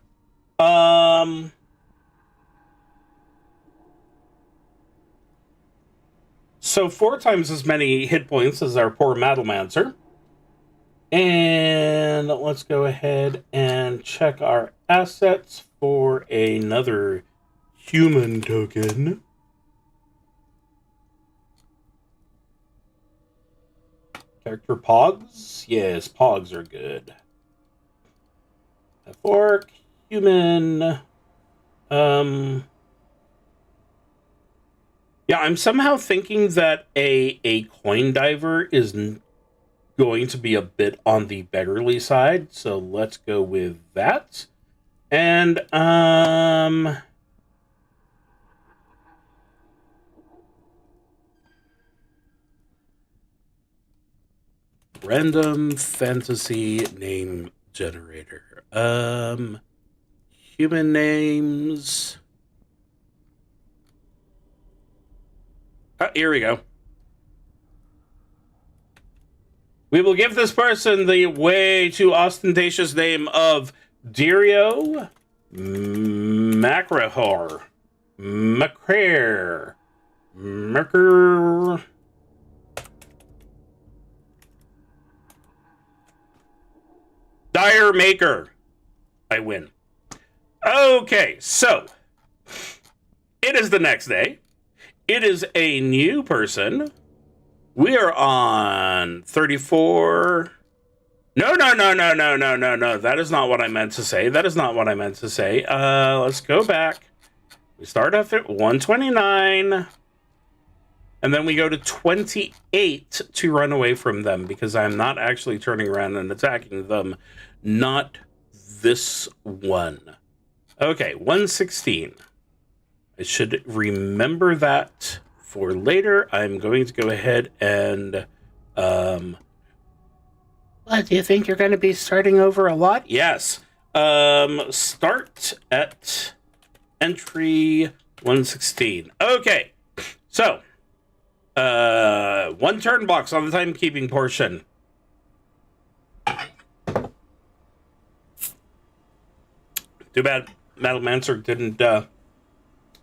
So 4 times as many hit points as our poor Madalmancer. And let's go ahead and check our assets for another human token. Character Pogs? Yes, Pogs are good. Fork, human. Yeah, I'm somehow thinking that a coin diver is going to be a bit on the beggarly side, so let's go with that. And random fantasy name generator. Human names. Oh, here we go. We will give this person the way too ostentatious name of Dirio Macrahor. Macrair. Merker. Dire Maker. I win. Okay, so it is the next day. It is a new person. We are on 34. No. That is not what I meant to say. Let's go back. We start off at 129. And then we go to 28 to run away from them because I'm not actually turning around and attacking them. Not this one. Okay, 116. I should remember that for later. I'm going to go ahead and... What, do you think you're going to be starting over a lot? Yes. Start at entry 116. Okay, so... one turn box on the timekeeping portion. Too bad Madalmancer didn't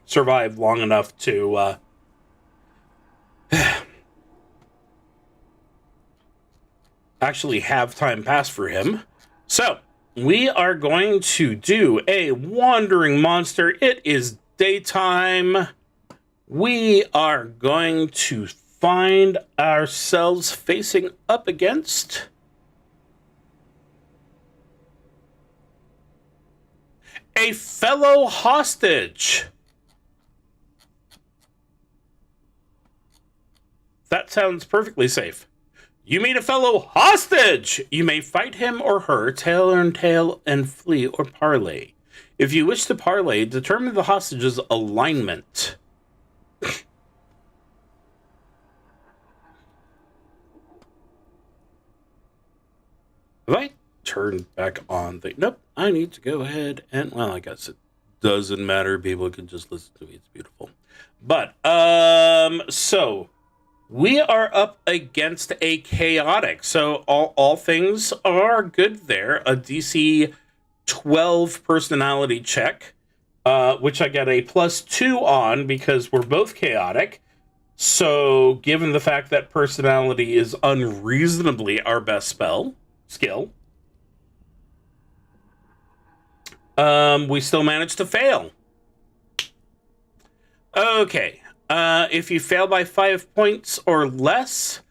survive long enough to actually have time pass for him. So we are going to do a wandering monster. It is daytime. We are going to find ourselves facing up against a fellow hostage. That sounds perfectly safe. You meet a fellow hostage. You may fight him or her, tail and tail, and flee or parley. If you wish to parley, determine the hostage's alignment. Have I turned back on the... Nope, I need to go ahead and... Well, I guess it doesn't matter. People can just listen to me. It's beautiful. But, so... we are up against a chaotic. So all things are good there. A DC 12 personality check, which I get a +2 on because we're both chaotic. So given the fact that personality is unreasonably our best skill, we still managed to fail. Okay. If you fail by 5 points or less,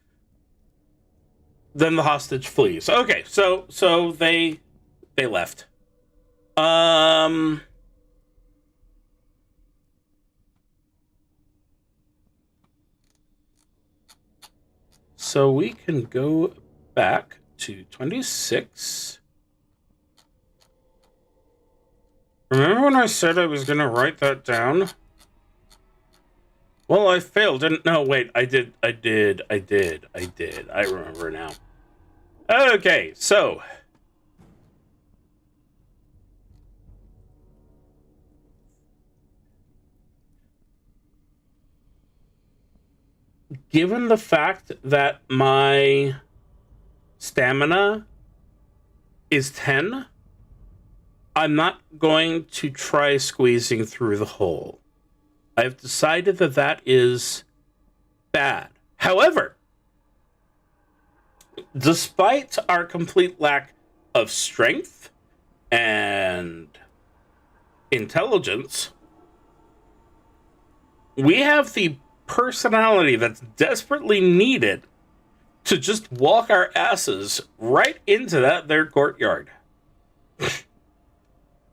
then the hostage flees. Okay, so they left. So we can go back to 26. Remember when I said I was going to write that down? Well, I failed, didn't... No, wait, I did. I remember now. Okay, so... given the fact that my stamina is 10, I'm not going to try squeezing through the hole. I've decided that that is bad. However, despite our complete lack of strength and intelligence, we have the personality that's desperately needed to just walk our asses right into that there courtyard.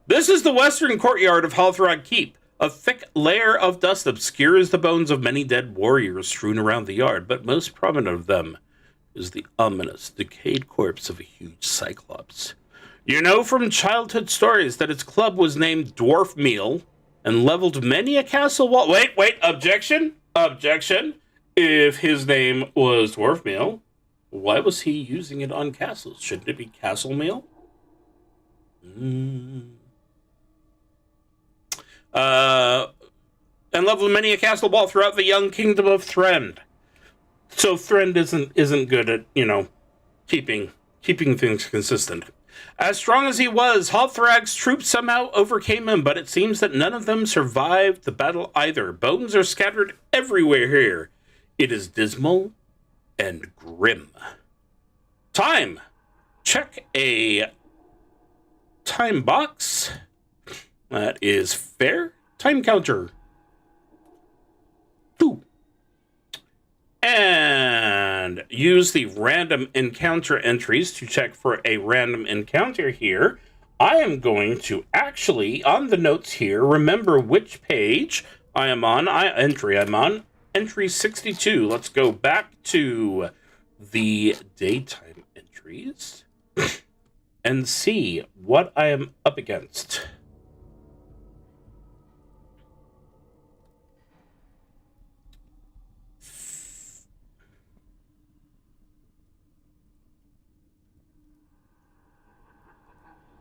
This is the western courtyard of HOUNDS Keep. A thick layer of dust obscures the bones of many dead warriors strewn around the yard, but most prominent of them is the ominous, decayed corpse of a huge cyclops. You know from childhood stories that its club was named Dwarf Meal and leveled many a castle wall. Wait, objection? Objection. If his name was Dwarf Meal, why was he using it on castles? Shouldn't it be Castle Meal? And leveled many a castle wall throughout the young kingdom of Thrend. So Thrend isn't good at, keeping things consistent. As strong as he was, Halthrag's troops somehow overcame him, but it seems that none of them survived the battle either. Bones are scattered everywhere here. It is dismal and grim. Time. Check a time box. That is fair. Time counter. 2. And use the random encounter entries to check for a random encounter here. I am going to actually, on the notes here, remember which page I am on. I'm on. Entry 62. Let's go back to the daytime entries and see what I am up against.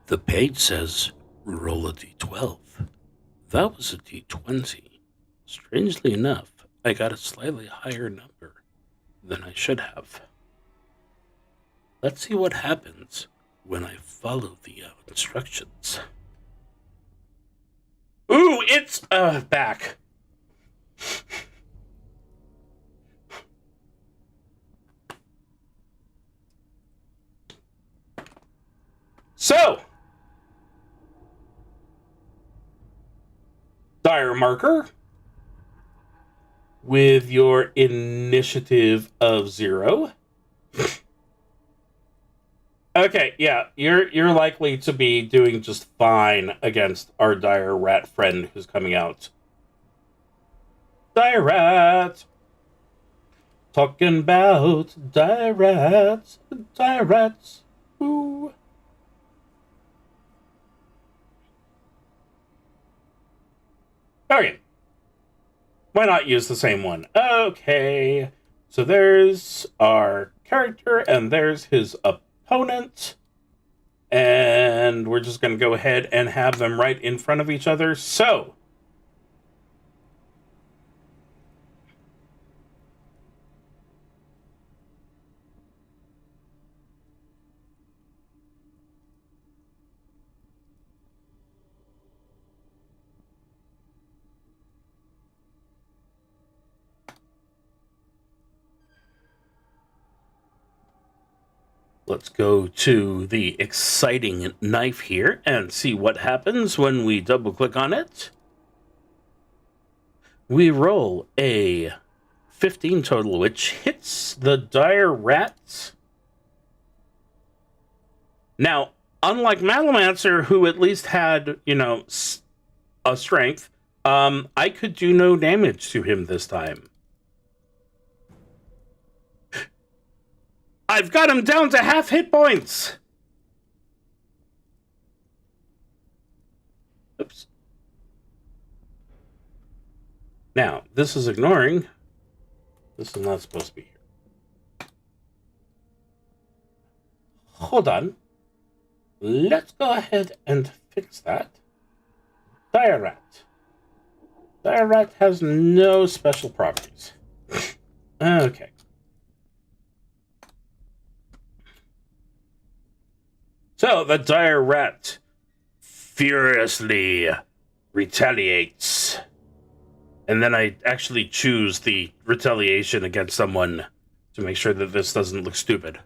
The page says, roll a d12. That was a d20. Strangely enough, I got a slightly higher number than I should have. Let's see what happens when I follow the instructions. Ooh, it's back. So, dire marker with your initiative of 0. Okay, yeah, you're likely to be doing just fine against our dire rat friend who's coming out. Dire rat! Talking about dire rats, ooh. Okay. Why not use the same one? Okay. So there's our character, and there's his opponent. And we're just going to go ahead and have them right in front of each other. So, let's go to the exciting knife here and see what happens when we double click on it. We roll a 15 total, which hits the dire rat. Now, unlike Malomancer, who at least had, a strength, I could do no damage to him this time. I've got him down to half hit points. Oops. Now, this is ignoring. This is not supposed to be here. Hold on. Let's go ahead and fix that. Dire rat. Dire rat has no special properties. Okay. So the dire rat furiously retaliates. And then I actually choose the retaliation against someone to make sure that this doesn't look stupid.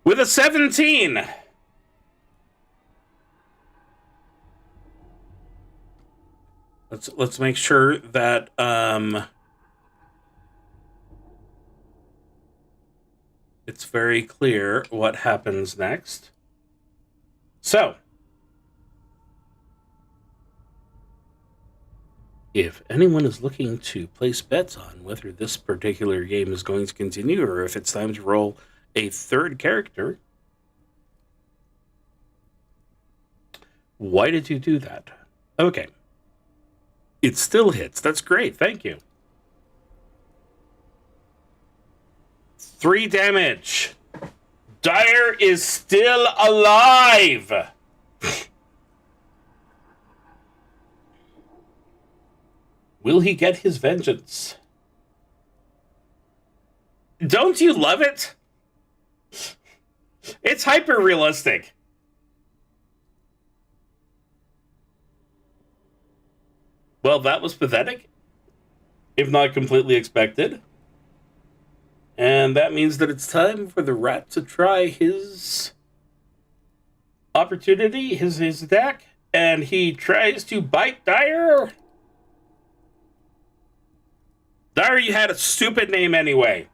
With a 17! Let's make sure that it's very clear what happens next. So, if anyone is looking to place bets on whether this particular game is going to continue or if it's time to roll a third character, why did you do that? Okay. It still hits. That's great. Thank you. 3 damage. Dire is still alive. Will he get his vengeance? Don't you love it? It's hyper realistic. Well, that was pathetic, if not completely expected. And that means that it's time for the rat to try his opportunity, his attack, and he tries to bite Dire. Dire, you had a stupid name anyway.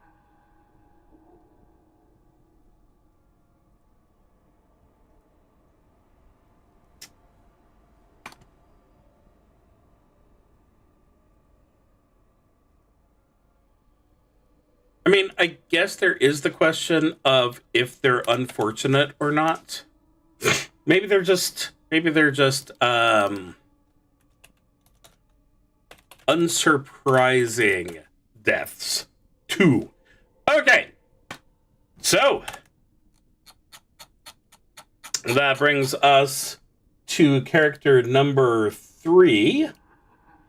I mean, I guess there is the question of if they're unfortunate or not. maybe they're just unsurprising deaths too. Okay. So that brings us to character number 3.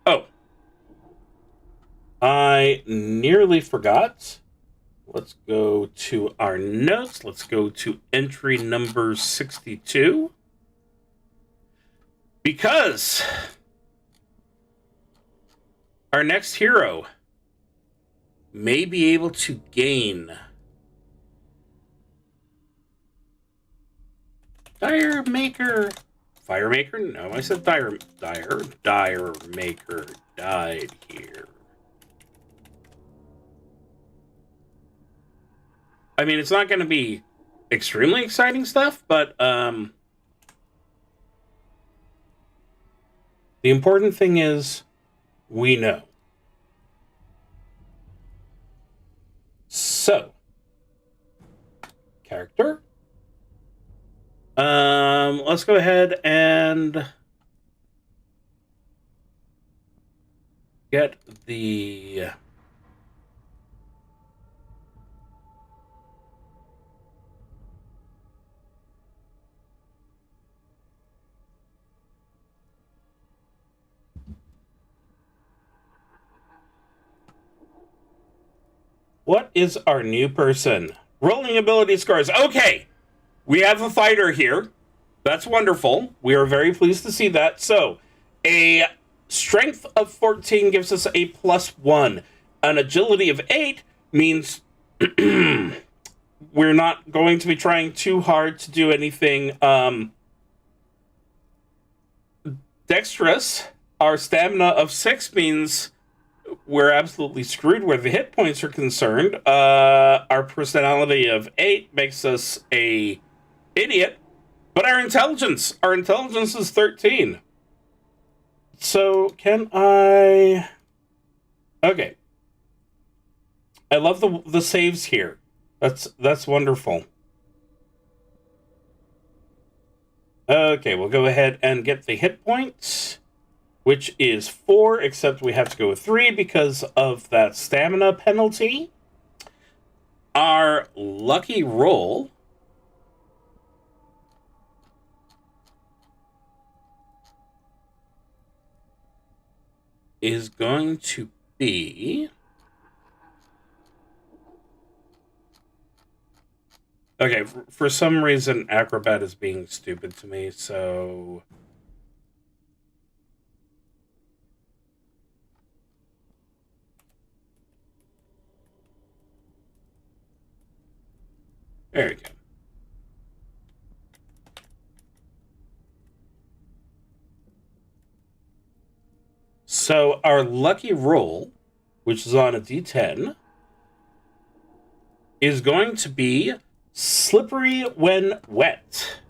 Oh. I nearly forgot. Let's go to our notes. Let's go to entry number 62. Because our next hero may be able to gain Dire Maker. Fire Maker? No, I said Dire Maker died here. I mean, it's not going to be extremely exciting stuff, but the important thing is we know. So, character. Let's go ahead and get the what is our new person? Rolling ability scores. Okay, we have a fighter here. That's wonderful. We are very pleased to see that. So, a strength of 14 gives us a +1. An agility of 8 means we're not going to be trying too hard to do anything dexterous. Our stamina of 6 means we're absolutely screwed where the hit points are concerned. Our personality of 8 makes us a idiot. But our intelligence is 13. So can I... Okay. I love the saves here. That's wonderful. Okay, we'll go ahead and get the hit points, which is 4, except we have to go with 3 because of that stamina penalty. Our lucky roll is going to be... Okay, for some reason, Acrobat is being stupid to me, so... There we go. So our lucky roll, which is on a D10, is going to be slippery when wet.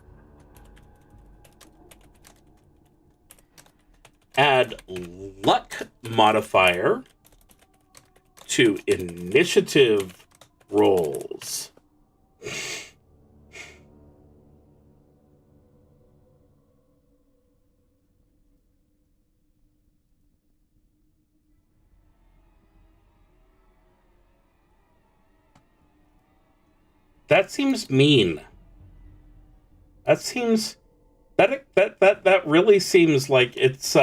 Add luck modifier to initiative rolls. That seems mean. That seems that really seems like it's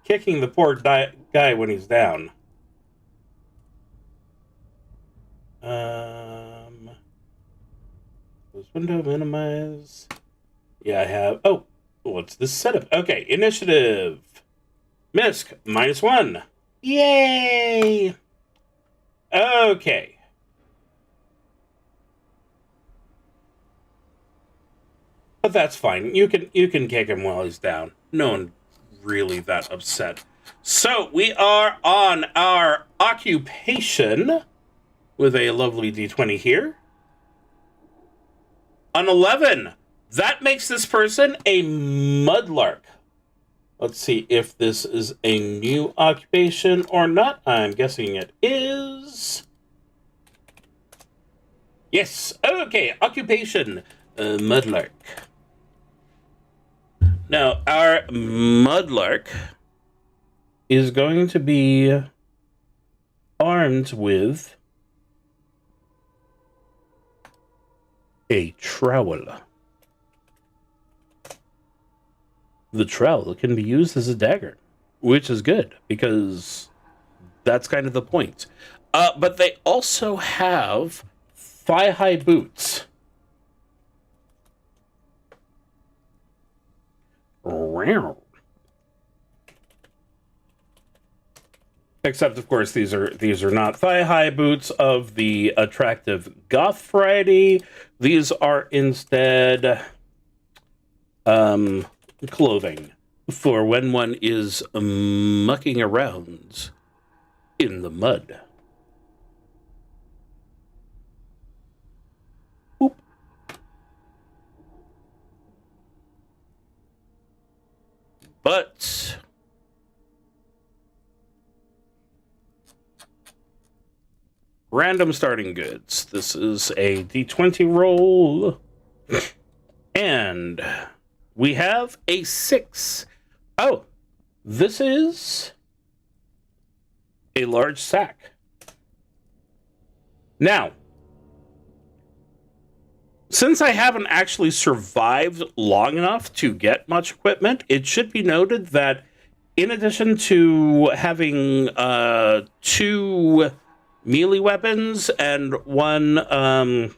kicking the poor guy when he's down. Close window, minimize. Yeah, I have. Oh, what's this setup? Okay, initiative. Misc -1. Yay! Okay. But that's fine. You can kick him while he's down. No one really that upset. So we are on our occupation with a lovely D20 here. An 11. That makes this person a mudlark. Let's see if this is a new occupation or not. I'm guessing it is. Yes. Okay. Occupation. Mudlark. Now, our mudlark is going to be armed with a trowel. The trowel can be used as a dagger, which is good because that's kind of the point. But they also have thigh-high boots. Except, of course, these are not thigh-high boots of the attractive goth variety. These are instead clothing for when one is mucking around in the mud. Oop. But random starting goods. This is a D20 roll. And we have a 6. Oh, this is a large sack. Now, since I haven't actually survived long enough to get much equipment, it should be noted that in addition to having 2 melee weapons and 1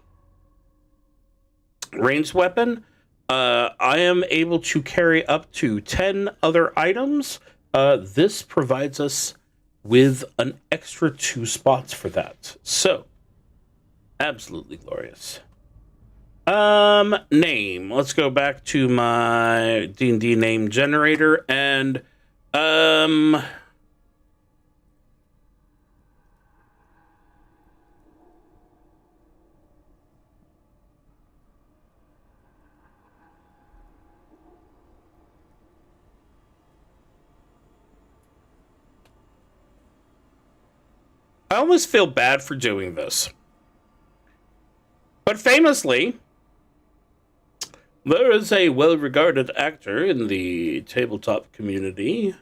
ranged weapon, I am able to carry up to 10 other items. This provides us with an extra 2 spots for that. So, absolutely glorious. Name. Let's go back to my D&D name generator and, I almost feel bad for doing this. But famously, there is a well-regarded actor in the tabletop community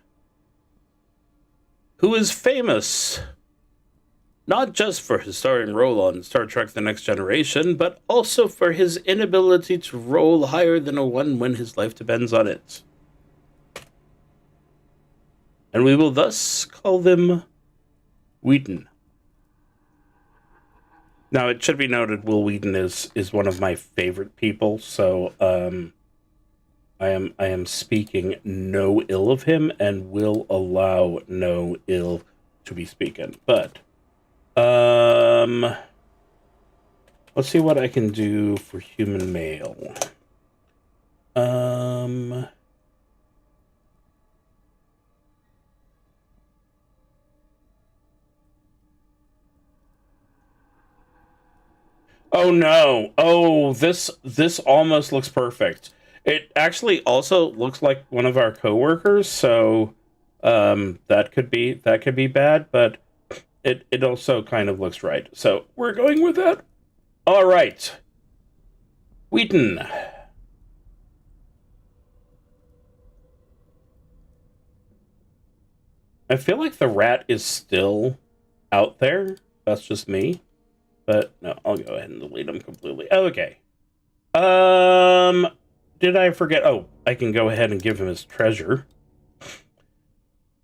who is famous not just for his starring role on Star Trek The Next Generation, but also for his inability to roll higher than a 1 when his life depends on it. And we will thus call them Wheaton. Now, it should be noted, Will Wheaton is one of my favorite people, so I am speaking no ill of him and will allow no ill to be spoken. But let's see what I can do for human male. Oh no. Oh, this almost looks perfect. It actually also looks like one of our coworkers, so that could be bad, but it also kind of looks right. So we're going with that. All right. Wheaton. I feel like the rat is still out there. That's just me. But no, I'll go ahead and delete him completely. Okay. Did I forget? Oh, I can go ahead and give him his treasure.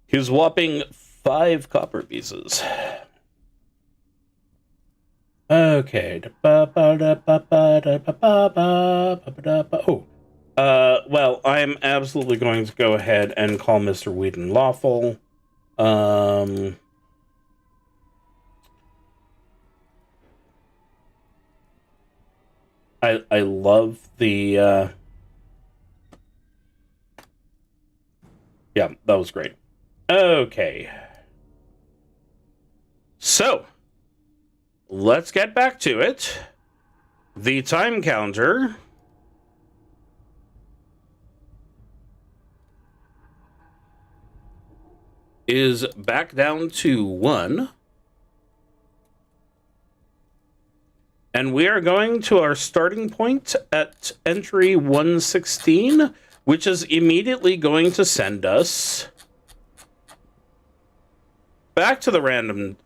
His whopping 5 copper pieces. Okay. Oh. Well, I'm absolutely going to go ahead and call Mr. Wheaton lawful. I love the, yeah, that was great. Okay. So, let's get back to it. The time counter is back down to 1. And we are going to our starting point at entry 116, which is immediately going to send us back to the random.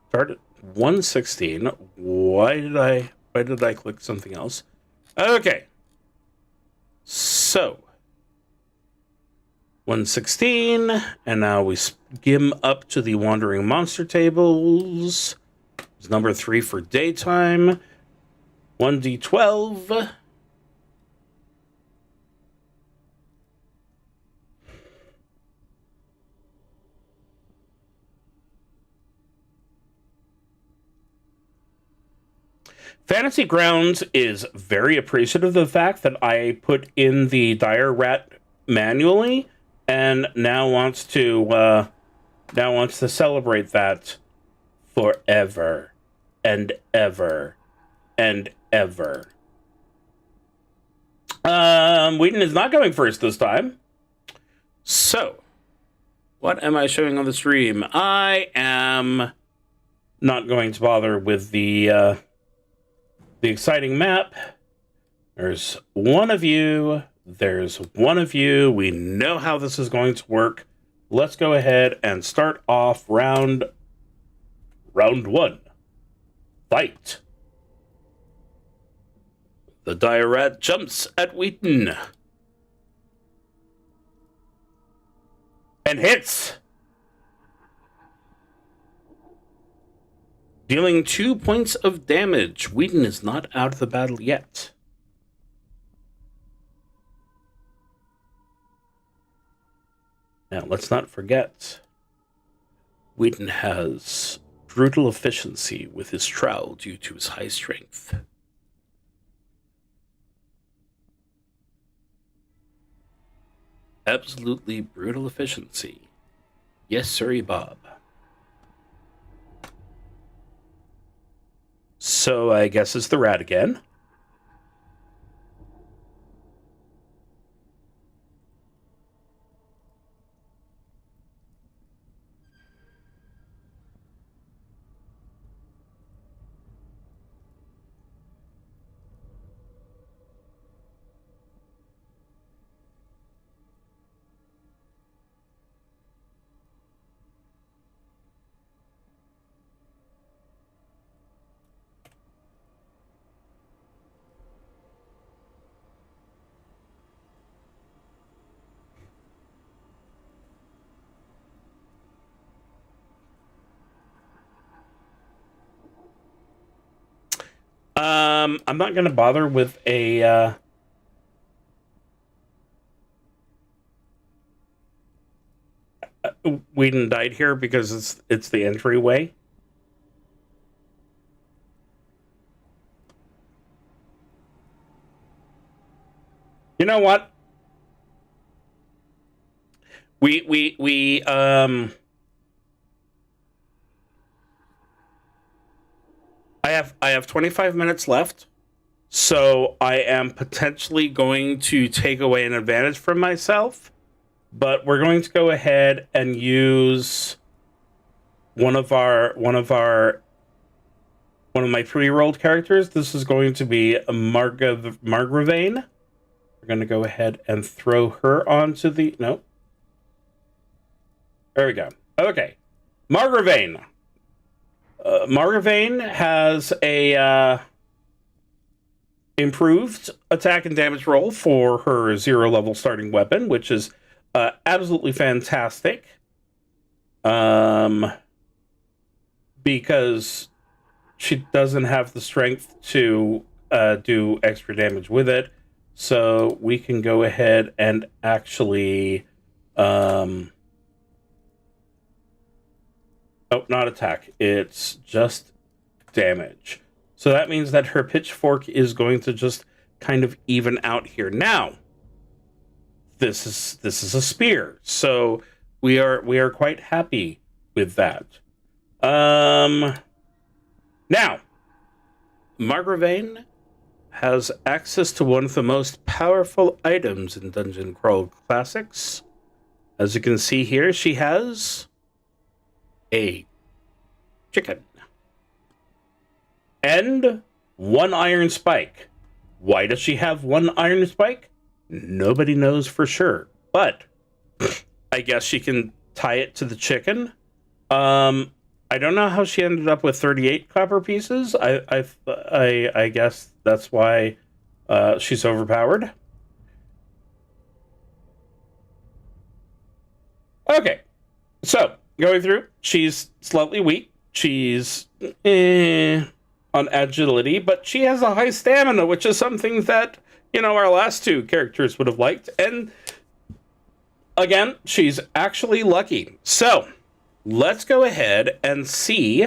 Start at 116. Why did I click something else? Okay. So 116, and now we skim up to the Wandering Monster tables. It's number 3 for daytime. 1d12. Fantasy Grounds is very appreciative of the fact that I put in the Dire Rat manually, and now wants to celebrate that forever and ever and ever. Wheaton is not going first this time. So, what am I showing on the stream? I am not going to bother with the exciting map. There's one of you. There's one of you. We know how this is going to work. Let's go ahead and start off round 1. Fight. The Dire Rat jumps at Wheaton. And hits. Dealing 2 points of damage. Wheaton is not out of the battle yet. Now, let's not forget, Wheaton has brutal efficiency with his trowel due to his high strength. Absolutely brutal efficiency. Yes, sirree, Bob. So I guess it's the rat again. I'm not going to bother with a... Whedon died here because it's the entryway. You know what? I have 25 minutes left, so I am potentially going to take away an advantage from myself, but we're going to go ahead and use one of my pre-rolled characters. This is going to be Margravane. We're going to go ahead and throw her onto the... No. There we go. Okay. Margravane. Margravane has a improved attack and damage roll for her 0-level starting weapon, which is absolutely fantastic. Because she doesn't have the strength to do extra damage with it. So we can go ahead and actually... Oh, not attack. It's just damage. So that means that her pitchfork is going to just kind of even out here. Now, this is a spear, so we are quite happy with that. Now, Margravane has access to one of the most powerful items in Dungeon Crawl Classics. As you can see here, she has a chicken and 1 iron spike. Why does she have 1 iron spike? Nobody knows for sure, but I guess she can tie it to the chicken. I don't know how she ended up with 38 copper pieces. I guess that's why she's overpowered. Okay, so going through, she's slightly weak. She's on agility, but she has a high stamina, which is something that, our last 2 characters would have liked. And again, she's actually lucky. So let's go ahead and see,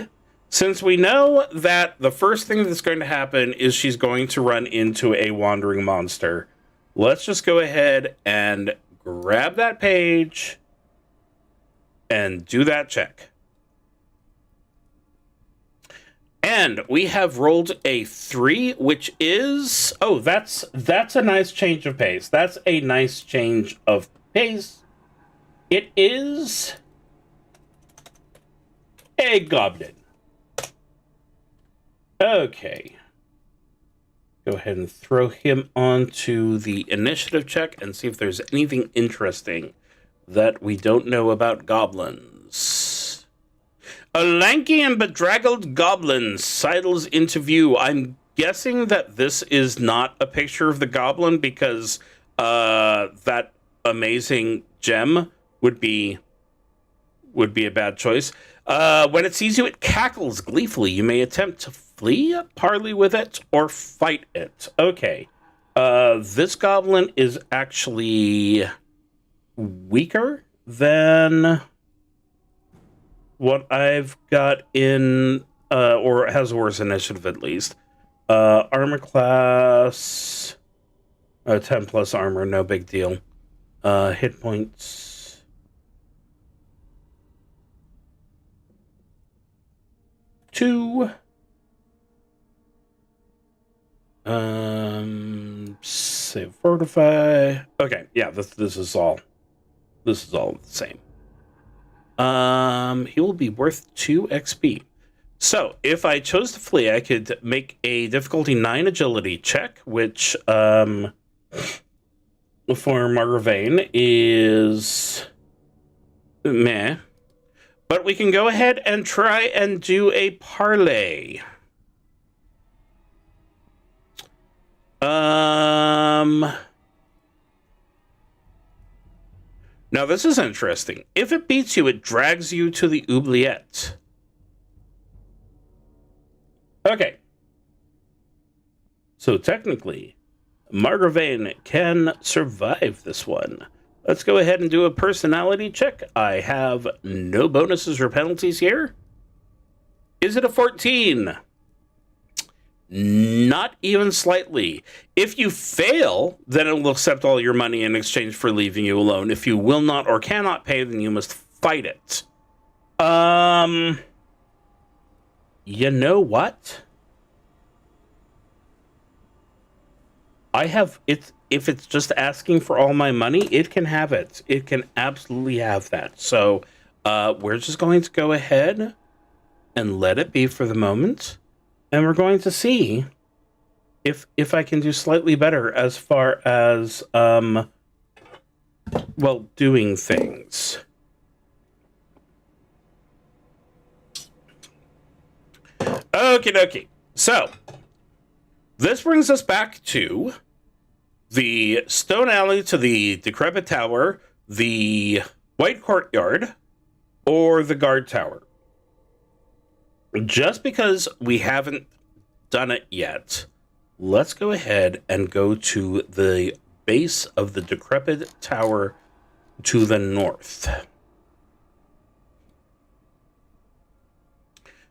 since we know that the first thing that's going to happen is she's going to run into a wandering monster. Let's just go ahead and grab that page and do that check. And we have rolled a 3, which is... Oh, that's a nice change of pace. That's a nice change of pace. It is a goblin. Okay. Go ahead and throw him onto the initiative check and see if there's anything interesting that we don't know about goblins. A lanky and bedraggled goblin sidles into view. I'm guessing that this is not a picture of the goblin because that amazing gem would be a bad choice. When it sees you, it cackles gleefully. You may attempt to flee, parley with it, or fight it. Okay. This goblin is actually weaker than what I've got in, or has a worse initiative at least. Armor class, 10 plus armor, no big deal. Hit points. Two. Save, fortify. Okay, yeah, this is all the same. He will be worth 2 XP. So, if I chose to flee, I could make a difficulty 9 agility check, which, for Margravane is meh. But we can go ahead and try and do a parlay. Now, this is interesting. If it beats you, it drags you to the oubliette. Okay. So technically, Margravane can survive this one. Let's go ahead and do a personality check. I have no bonuses or penalties here. Is it a 14? Not even slightly. If you fail, then it will accept all your money in exchange for leaving you alone. If you will not or cannot pay, then you must fight it. You know what? I have it. If it's just asking for all my money, it can have it. It can absolutely have that. So we're just going to go ahead and let it be for the moment. And we're going to see if I can do slightly better as far as, well, doing things. Okie dokie. So, this brings us back to the stone alley to the decrepit tower, the white courtyard, or the guard tower. Just because we haven't done it yet, let's go ahead and go to the base of the decrepit tower to the north.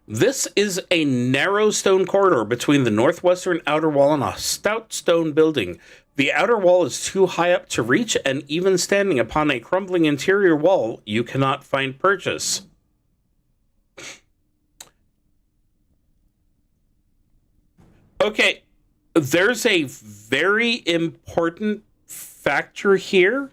This is a narrow stone corridor between the northwestern outer wall and a stout stone building. The outer wall is too high up to reach, and even standing upon a crumbling interior wall, you cannot find purchase. Okay, there's a very important factor here.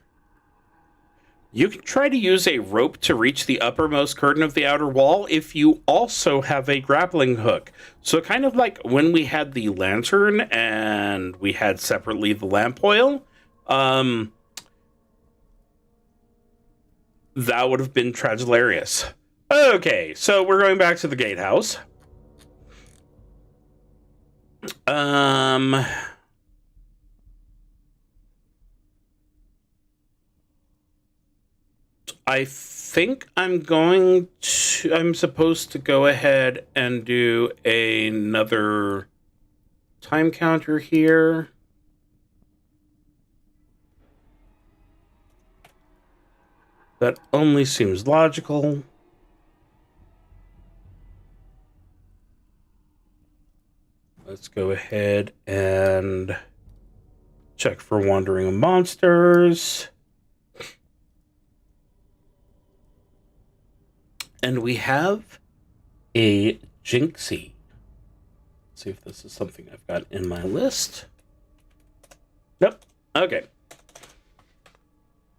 You can try to use a rope to reach the uppermost curtain of the outer wall if you also have a grappling hook. So kind of like when we had the lantern and we had separately the lamp oil, that would have been tragilarious. Okay, so we're going back to the gatehouse. I think I'm supposed to go ahead and do another time counter here. That only seems logical. Let's go ahead and check for wandering monsters. And we have a Jinxie. Let's see if this is something I've got in my list. Nope. Okay.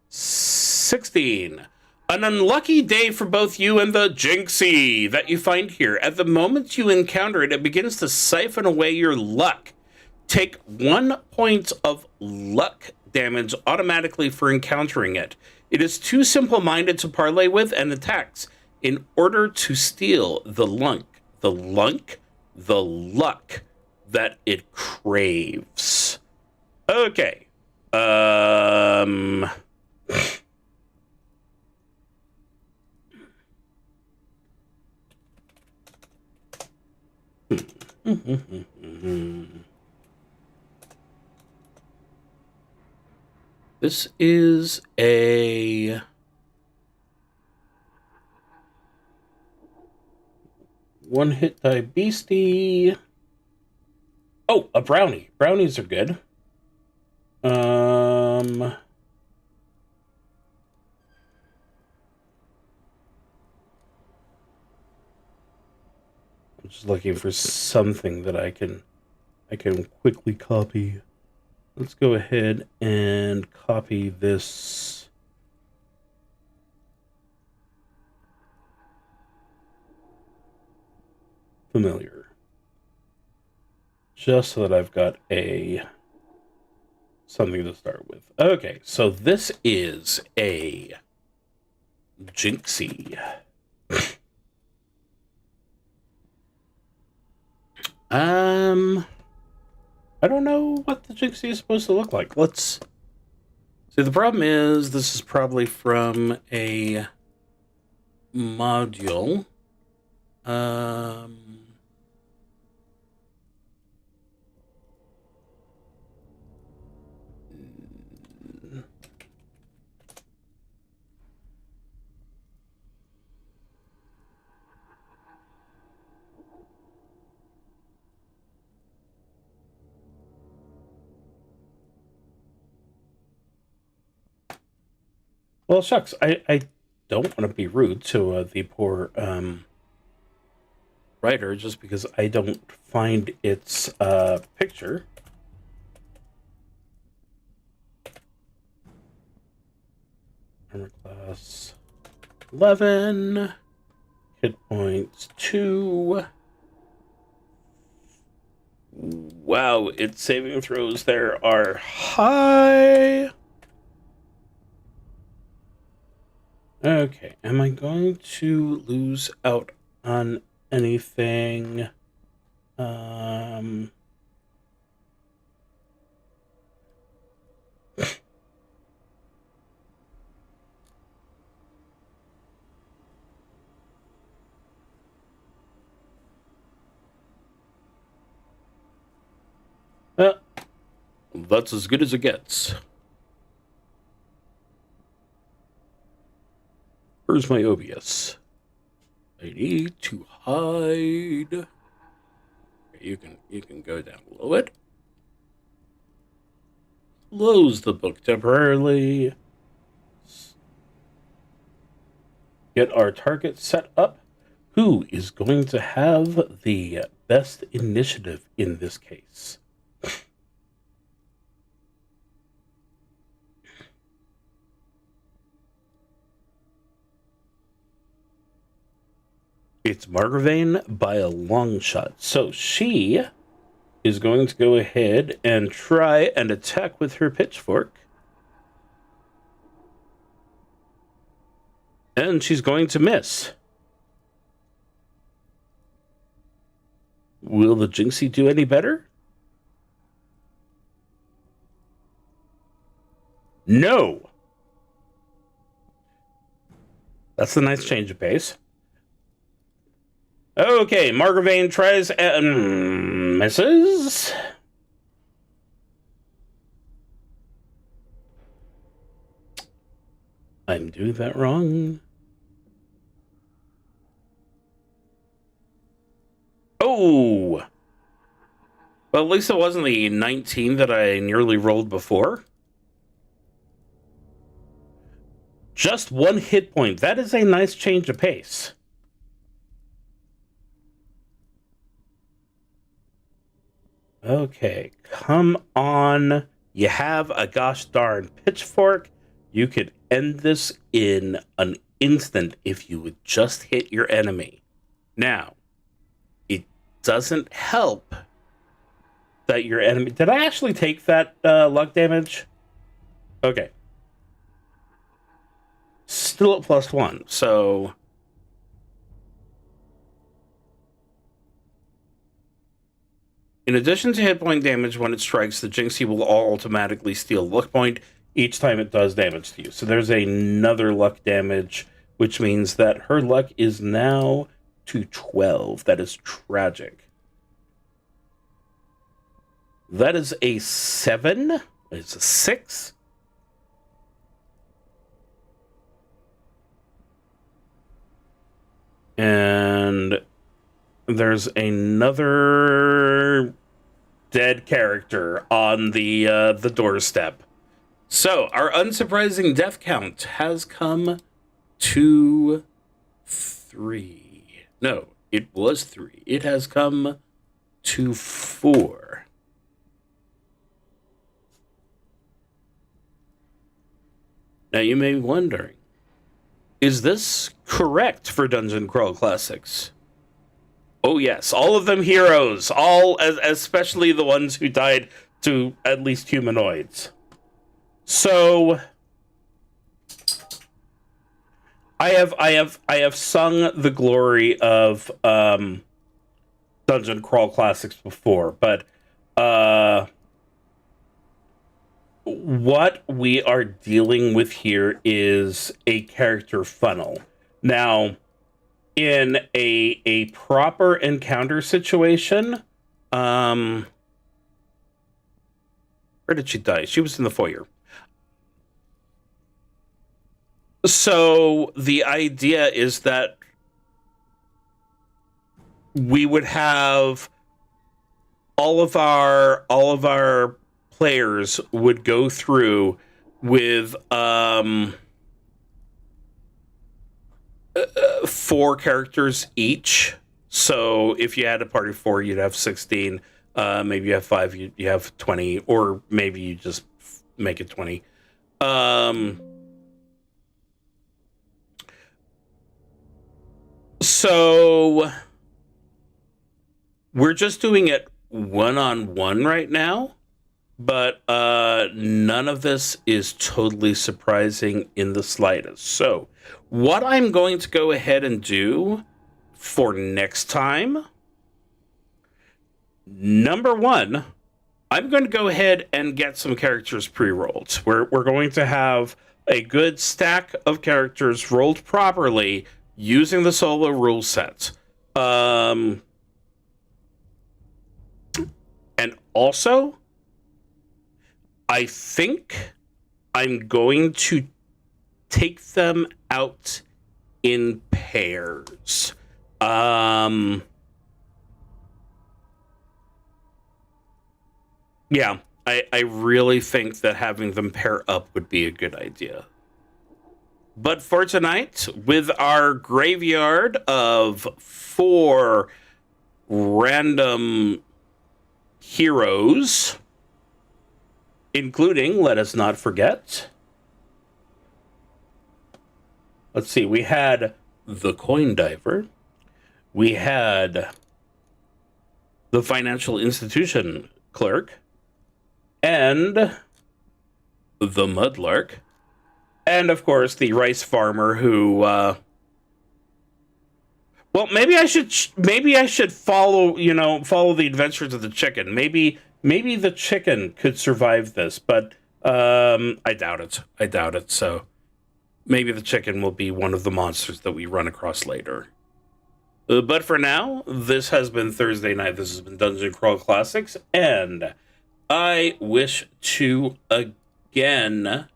16. An unlucky day for both you and the Jinxie that you find here. At the moment you encounter it, it begins to siphon away your luck. Take 1 point of luck damage automatically for encountering it. It is too simple-minded to parley with and attacks in order to steal the luck that it craves. Okay. This is a one-hit die beastie. Oh, a brownie. Brownies are good. I'm just looking for something that I can quickly copy. Let's go ahead and copy this. Familiar. Just so that I've got something to start with. Okay, so this is a Jinxie. I don't know what the Jinxie is supposed to look like. Let's see. The problem is this is probably from a module. Well, shucks, I don't want to be rude to the poor writer just because I don't find its picture. Armor class 11. Hit points 2. Wow, its saving throws there are high. Okay, am I going to lose out on anything? That's as good as it gets. Where's my OBS? I need to hide. You can go down a little bit. Close the book temporarily. Get our target set up. Who is going to have the best initiative in this case? It's Margravine by a long shot. So she is going to go ahead and try and attack with her pitchfork. And she's going to miss. Will the Jinxie do any better? No! That's a nice change of pace. Okay, Margravine tries and misses. I'm doing that wrong. Oh! Well, at least it wasn't the 19 that I nearly rolled before. Just 1 hit point. That is a nice change of pace. Okay, come on. You have a gosh darn pitchfork. You could end this in an instant if you would just hit your enemy. Now, it doesn't help that your enemy... Did I actually take that luck damage? Okay. Still at +1, so... In addition to hit point damage, when it strikes, the Jinxie will automatically steal luck point each time it does damage to you. So there's another luck damage, which means that her luck is now to 12. That is tragic. That is a 7. It's a 6. And there's another dead character on the doorstep. So our unsurprising death count has come to 3. No, it was 3. It has come to 4. Now you may be wondering, is this correct for Dungeon Crawl Classics? Oh yes, all of them heroes, especially the ones who died to at least humanoids. So I have sung the glory of Dungeon Crawl Classics before, but what we are dealing with here is a character funnel. Now, in a proper encounter situation, where did she die? She was in the foyer. So the idea is that we would have all of our players would go through with 4 characters each. So if you had a party of 4, you'd have 16. Maybe you have 5, you have 20, or maybe you just make it 20. So we're just doing it one-on-one right now, but none of this is totally surprising in the slightest. So what I'm going to go ahead and do for next time, number 1, I'm going to go ahead and get some characters pre-rolled. We're going to have a good stack of characters rolled properly using the solo rule set. And also, I think I'm going to take them out in pairs. Yeah, I really think that having them pair up would be a good idea. But for tonight, with our graveyard of 4 random heroes, including, let us not forget, let's see, we had the coin diver, we had the financial institution clerk, and the mudlark, and of course the rice farmer who well, maybe I should follow the adventures of the chicken. Maybe the chicken could survive this, but I doubt it. So maybe the chicken will be one of the monsters that we run across later. But for now, this has been Thursday night. This has been Dungeon Crawl Classics, and I wish to again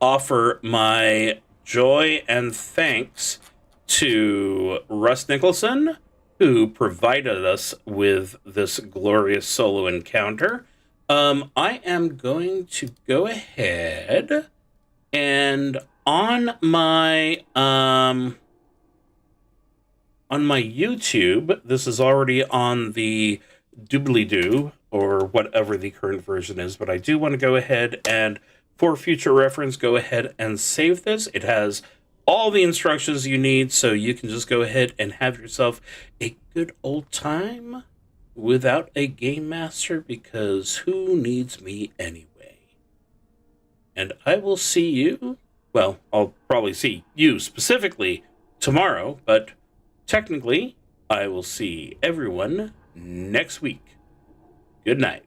offer my joy and thanks to Russ Nicholson, who provided us with this glorious solo encounter. I am going to go ahead and on my YouTube, this is already on the doobly-doo, or whatever the current version is, but I do want to go ahead and, for future reference, go ahead and save this. It has all the instructions you need, so you can just go ahead and have yourself a good old time without a game master, because who needs me anyway? And I will see you, well, I'll probably see you specifically tomorrow, but technically, I will see everyone next week. Good night.